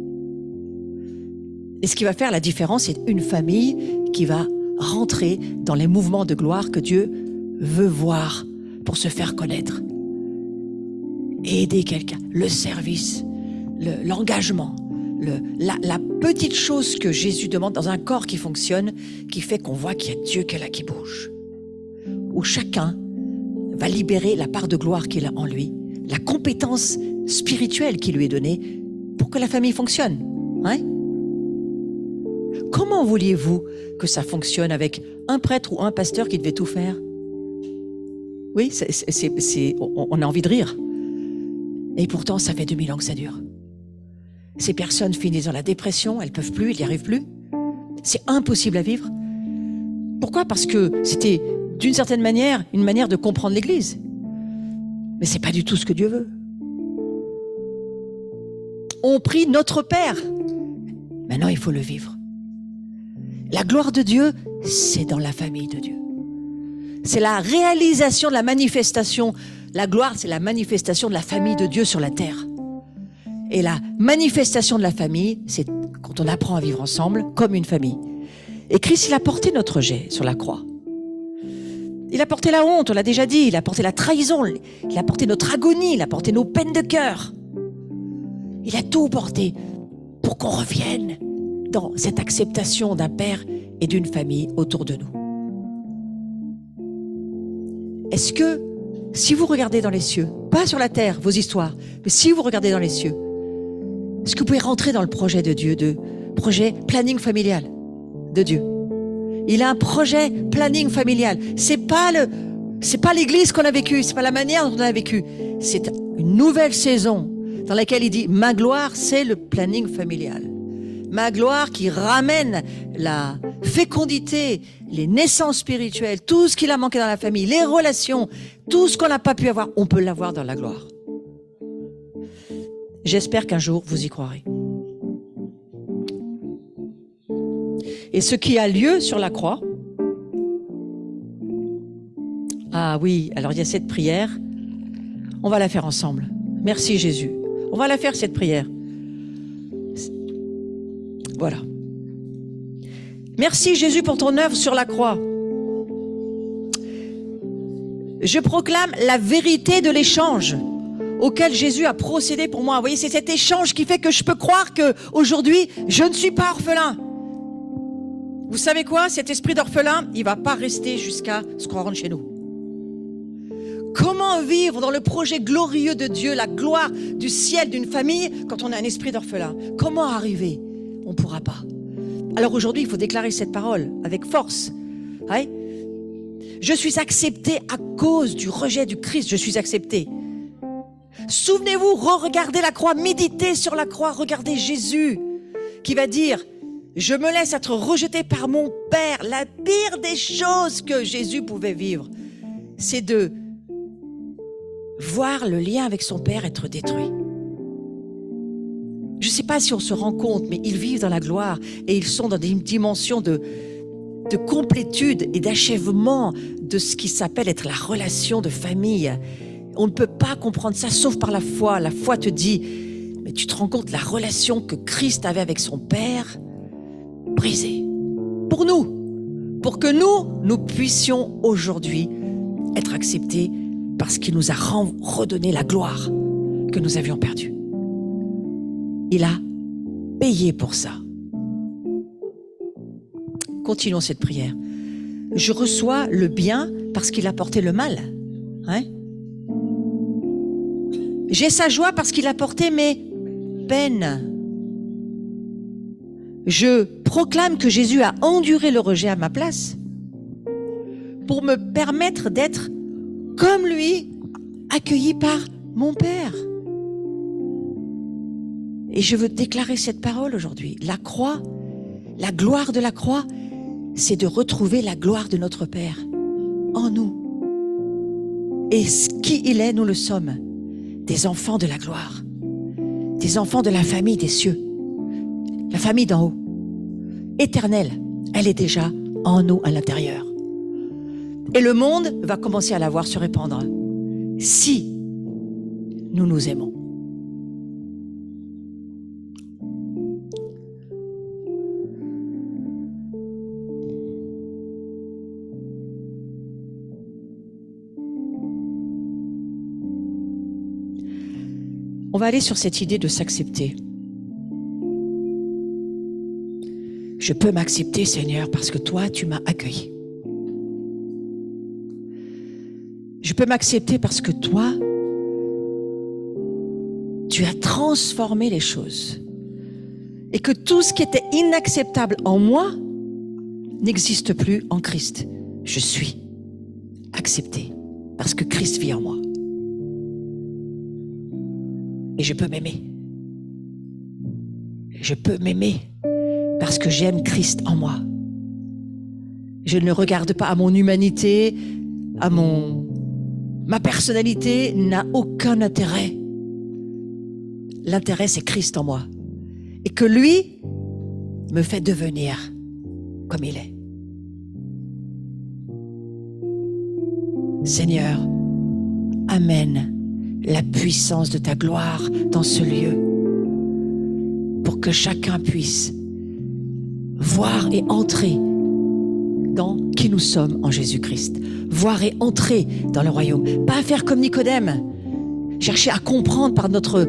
Et ce qui va faire la différence, c'est une famille qui va rentrer dans les mouvements de gloire que Dieu veut voir pour se faire connaître. Et aider quelqu'un, le service, l'engagement, la petite chose que Jésus demande dans un corps qui fonctionne, qui fait qu'on voit qu'il y a Dieu qui est là, qui bouge. Où chacun va libérer la part de gloire qu'il a en lui, la compétence spirituelle qui lui est donnée pour que la famille fonctionne. Hein? Comment vouliez-vous que ça fonctionne avec un prêtre ou un pasteur qui devait tout faire? Oui, on a envie de rire. Et pourtant, ça fait 2000 ans que ça dure. Ces personnes finissent dans la dépression, elles ne peuvent plus, elles n'y arrivent plus. C'est impossible à vivre. Pourquoi? Parce que c'était, d'une certaine manière, une manière de comprendre l'Église. Mais ce n'est pas du tout ce que Dieu veut. On prie notre Père. Maintenant, il faut le vivre. La gloire de Dieu, c'est dans la famille de Dieu. C'est la réalisation de la manifestation. La gloire, c'est la manifestation de la famille de Dieu sur la terre. Et la manifestation de la famille, c'est quand on apprend à vivre ensemble comme une famille. Et Christ, il a porté notre rejet sur la croix. Il a porté la honte, on l'a déjà dit. Il a porté la trahison. Il a porté notre agonie. Il a porté nos peines de cœur. Il a tout porté pour qu'on revienne dans cette acceptation d'un père et d'une famille autour de nous. Est-ce que, si vous regardez dans les cieux, pas sur la terre, vos histoires, mais si vous regardez dans les cieux, est-ce que vous pouvez rentrer dans le projet de Dieu, de projet planning familial de Dieu? Il a un projet planning familial. C'est pas l'église qu'on a vécue, c'est pas la manière dont on a vécu. C'est une nouvelle saison dans laquelle il dit, ma gloire, c'est le planning familial. Ma gloire qui ramène la fécondité, les naissances spirituelles, tout ce qu'il a manqué dans la famille, les relations, tout ce qu'on n'a pas pu avoir, on peut l'avoir dans la gloire. J'espère qu'un jour, vous y croirez. Et ce qui a lieu sur la croix, ah oui, alors il y a cette prière, on va la faire ensemble. Merci Jésus. On va la faire cette prière. Voilà. Merci Jésus pour ton œuvre sur la croix. Je proclame la vérité de l'échange auquel Jésus a procédé pour moi. Vous voyez, c'est cet échange qui fait que je peux croire qu'aujourd'hui, je ne suis pas orphelin. Vous savez quoi? Cet esprit d'orphelin, il ne va pas rester jusqu'à ce qu'on rentre chez nous. Comment vivre dans le projet glorieux de Dieu, la gloire du ciel d'une famille quand on a un esprit d'orphelin? Comment arriver? On ne pourra pas. Alors aujourd'hui, il faut déclarer cette parole avec force. Ouais. Je suis accepté à cause du rejet du Christ. Je suis accepté. Souvenez-vous, re-regardez la croix, méditez sur la croix, regardez Jésus qui va dire, je me laisse être rejeté par mon Père. La pire des choses que Jésus pouvait vivre, c'est de voir le lien avec son Père être détruit. Je ne sais pas si on se rend compte, mais ils vivent dans la gloire et ils sont dans une dimension de complétude et d'achèvement de ce qui s'appelle être la relation de famille. On ne peut pas comprendre ça sauf par la foi. La foi te dit, mais tu te rends compte de la relation que Christ avait avec son Père brisée. Pour nous, pour que nous puissions aujourd'hui être acceptés parce qu'il nous a redonné la gloire que nous avions perdue. Il a payé pour ça. Continuons cette prière. Je reçois le bien parce qu'il a porté le mal. Hein? J'ai sa joie parce qu'il a porté mes peines. Je proclame que Jésus a enduré le rejet à ma place pour me permettre d'être comme lui, accueilli par mon Père. Et je veux déclarer cette parole aujourd'hui. La croix, la gloire de la croix, c'est de retrouver la gloire de notre Père en nous. Et qui il est, nous le sommes. Des enfants de la gloire. Des enfants de la famille des cieux. La famille d'en haut. Éternelle, elle est déjà en nous à l'intérieur. Et le monde va commencer à la voir se répandre. Si nous nous aimons. On va aller sur cette idée de s'accepter. Je peux m'accepter, Seigneur, parce que toi, tu m'as accueilli. Je peux m'accepter parce que toi, tu as transformé les choses. Et que tout ce qui était inacceptable en moi n'existe plus en Christ. Je suis accepté parce que Christ vit en moi. Et je peux m'aimer. Je peux m'aimer parce que j'aime Christ en moi. Je ne regarde pas à mon humanité, ma personnalité n'a aucun intérêt. L'intérêt, c'est Christ en moi. Et que lui me fait devenir comme il est. Seigneur, amène la puissance de ta gloire dans ce lieu pour que chacun puisse voir et entrer dans qui nous sommes en Jésus-Christ. Voir et entrer dans le royaume. Pas faire comme Nicodème, chercher à comprendre par notre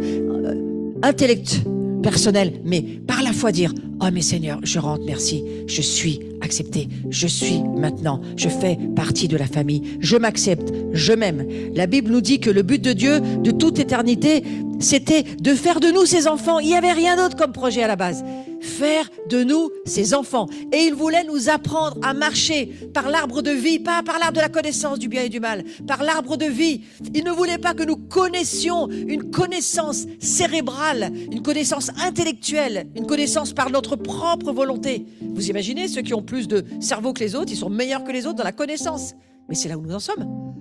intellect personnel, mais par la foi dire « Oh mais Seigneur, je rentre, merci, je suis accepté, je suis maintenant, je fais partie de la famille, je m'accepte, je m'aime. » La Bible nous dit que le but de Dieu, de toute éternité, c'était de faire de nous ses enfants. Il n'y avait rien d'autre comme projet à la base. Faire de nous ses enfants. Et il voulait nous apprendre à marcher par l'arbre de vie, pas par l'arbre de la connaissance du bien et du mal, par l'arbre de vie. Il ne voulait pas que nous connaissions une connaissance cérébrale, une connaissance intellectuelle, une connaissance par notre propre volonté. Vous imaginez, ceux qui ont plus de cerveau que les autres, ils sont meilleurs que les autres dans la connaissance. Mais c'est là où nous en sommes.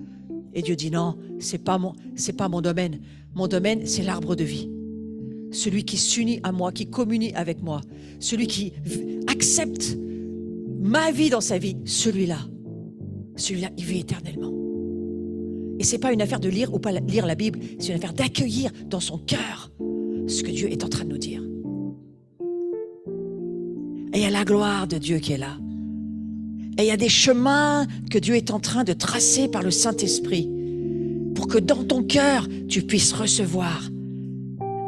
Et Dieu dit non, c'est pas mon domaine. Mon domaine, c'est l'arbre de vie. Celui qui s'unit à moi, qui communie avec moi, celui qui accepte ma vie dans sa vie, celui-là, il vit éternellement. Et c'est pas une affaire de lire ou pas lire la Bible, c'est une affaire d'accueillir dans son cœur ce que Dieu est en train de nous dire. Et il y a la gloire de Dieu qui est là. Et il y a des chemins que Dieu est en train de tracer par le Saint-Esprit pour que dans ton cœur, tu puisses recevoir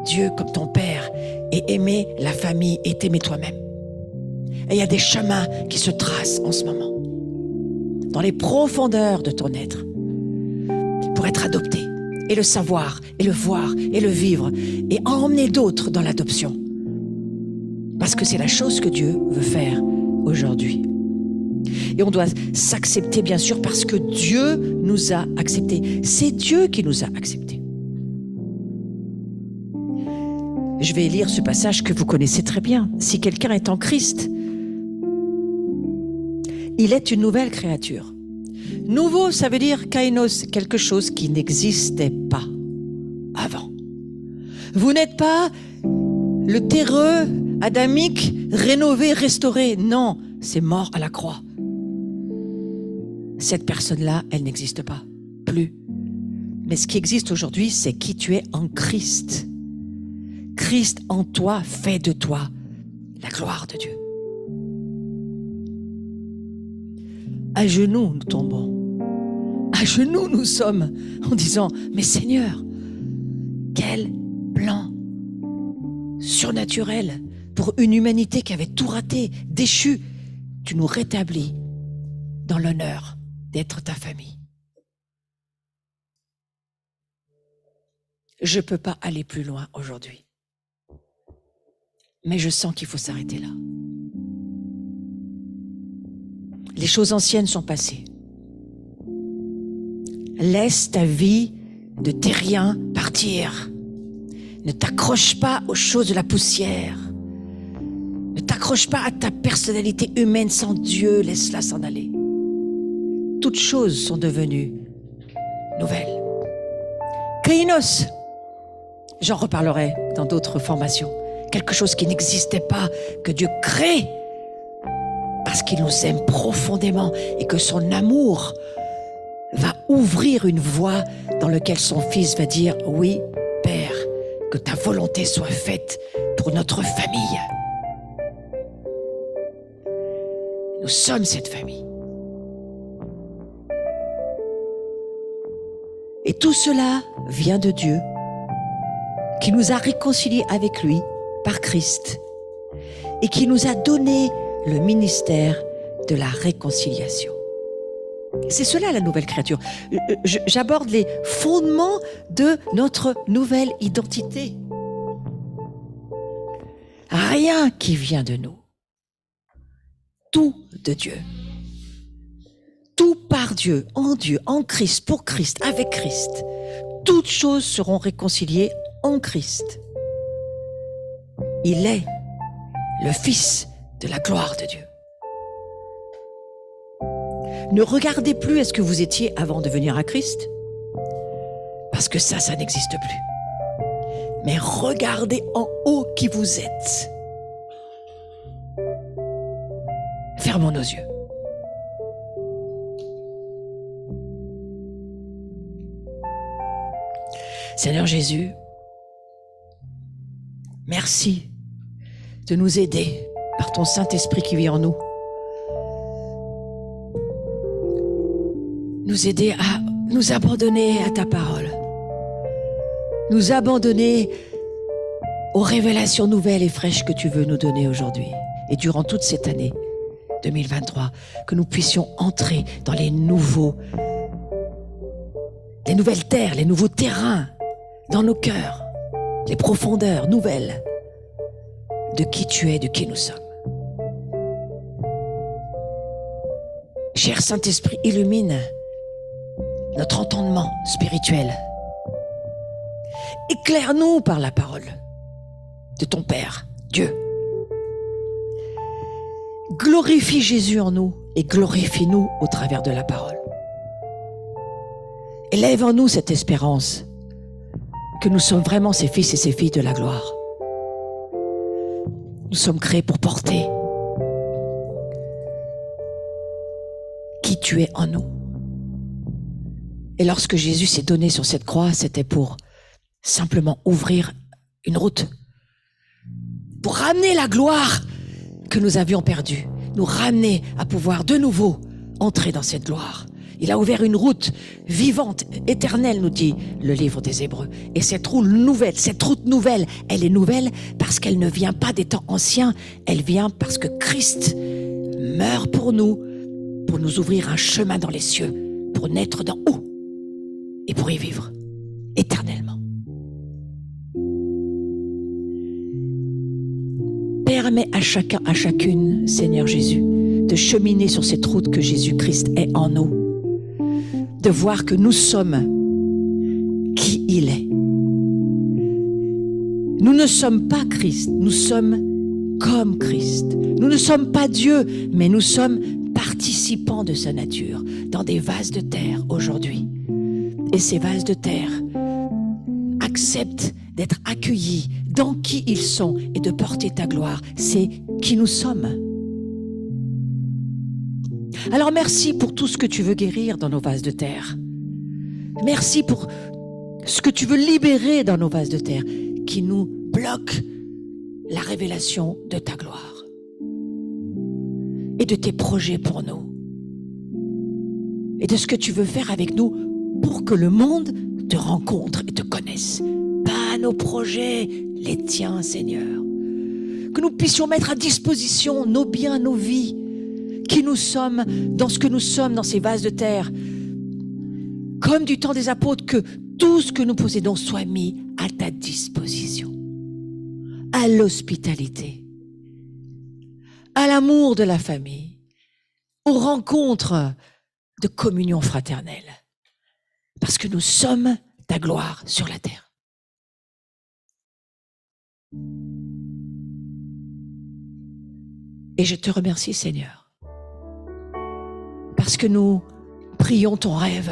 Dieu comme ton Père et aimer la famille et t'aimer toi-même. Et il y a des chemins qui se tracent en ce moment, dans les profondeurs de ton être, pour être adopté et le savoir et le voir et le vivre et emmener d'autres dans l'adoption. Parce que c'est la chose que Dieu veut faire aujourd'hui. Et on doit s'accepter, bien sûr, parce que Dieu nous a acceptés. C'est Dieu qui nous a acceptés. Je vais lire ce passage que vous connaissez très bien. Si quelqu'un est en Christ, il est une nouvelle créature. Nouveau, ça veut dire kainos, quelque chose qui n'existait pas avant. Vous n'êtes pas le terreux adamique rénové, restauré. Non, c'est mort à la croix. Cette personne-là, elle n'existe pas plus. Mais ce qui existe aujourd'hui, c'est qui tu es en Christ. Christ en toi fait de toi la gloire de Dieu. À genoux, nous tombons. À genoux, nous sommes en disant, mais Seigneur, quel plan surnaturel pour une humanité qui avait tout raté, déchue. Tu nous rétablis dans l'honneur d'être ta famille. je ne peux pas aller plus loin aujourd'hui. Mais je sens qu'il faut s'arrêter là. Les choses anciennes sont passées. Laisse ta vie de terrien partir. Ne t'accroche pas aux choses de la poussière. Ne t'accroche pas à ta personnalité humaine sans Dieu. Laisse-la s'en aller. Toutes choses sont devenues nouvelles. Kainos, j'en reparlerai dans d'autres formations. Quelque chose qui n'existait pas, que Dieu crée parce qu'il nous aime profondément et que son amour va ouvrir une voie dans laquelle son Fils va dire « Oui, Père, que ta volonté soit faite pour notre famille. » Nous sommes cette famille. Et tout cela vient de Dieu, qui nous a réconciliés avec lui par Christ et qui nous a donné le ministère de la réconciliation. C'est cela la nouvelle créature. J'aborde les fondements de notre nouvelle identité. Rien qui vient de nous. Tout de Dieu. Tout par Dieu, en Christ, pour Christ, avec Christ. Toutes choses seront réconciliées en Christ. Il est le Fils de la gloire de Dieu. Ne regardez plus à ce que vous étiez avant de venir à Christ, parce que ça n'existe plus. Mais regardez en haut qui vous êtes. Fermons nos yeux. Seigneur Jésus, merci de nous aider par ton Saint-Esprit qui vit en nous. Nous aider à nous abandonner à ta parole. Nous abandonner aux révélations nouvelles et fraîches que tu veux nous donner aujourd'hui. Et durant toute cette année 2023, que nous puissions entrer dans les nouvelles terres, les nouveaux terrains dans nos cœurs, les profondeurs nouvelles de qui tu es, de qui nous sommes. Cher Saint-Esprit, illumine notre entendement spirituel. Éclaire-nous par la parole de ton Père, Dieu. Glorifie Jésus en nous et glorifie-nous au travers de la parole. Élève en nous cette espérance que nous sommes vraiment ses fils et ses filles de la gloire. Nous sommes créés pour porter qui tu es en nous. Et lorsque Jésus s'est donné sur cette croix, c'était pour simplement ouvrir une route, pour ramener la gloire que nous avions perdue, nous ramener à pouvoir de nouveau entrer dans cette gloire. Il a ouvert une route vivante, éternelle, nous dit le livre des Hébreux. Et cette route nouvelle, elle est nouvelle parce qu'elle ne vient pas des temps anciens, elle vient parce que Christ meurt pour nous ouvrir un chemin dans les cieux, pour naître d'en haut et pour y vivre éternellement. Permets à chacun, à chacune, Seigneur Jésus, de cheminer sur cette route que Jésus-Christ est en nous, de voir que nous sommes qui il est. Nous ne sommes pas Christ, nous sommes comme Christ. Nous ne sommes pas Dieu, mais nous sommes participants de sa nature, dans des vases de terre aujourd'hui. Et ces vases de terre acceptent d'être accueillis dans qui ils sont et de porter ta gloire. C'est qui nous sommes. Alors merci pour tout ce que tu veux guérir dans nos vases de terre. Merci pour ce que tu veux libérer dans nos vases de terre qui nous bloquent la révélation de ta gloire et de tes projets pour nous et de ce que tu veux faire avec nous pour que le monde te rencontre et te connaisse. Pas nos projets, les tiens, Seigneur. Que nous puissions mettre à disposition nos biens, nos vies, qui nous sommes, dans ce que nous sommes, dans ces vases de terre. Comme du temps des apôtres, que tout ce que nous possédons soit mis à ta disposition. À l'hospitalité, à l'amour de la famille, aux rencontres de communion fraternelle. Parce que nous sommes ta gloire sur la terre. Et je te remercie, Seigneur, parce que nous prions ton rêve.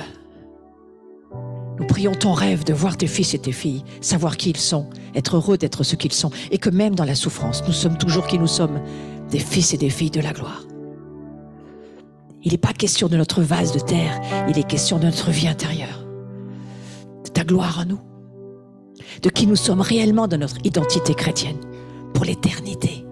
Nous prions ton rêve de voir tes fils et tes filles, savoir qui ils sont, être heureux d'être ce qu'ils sont, et que même dans la souffrance, nous sommes toujours qui nous sommes, des fils et des filles de la gloire. Il n'est pas question de notre vase de terre, il est question de notre vie intérieure, de ta gloire en nous, de qui nous sommes réellement, de notre identité chrétienne pour l'éternité.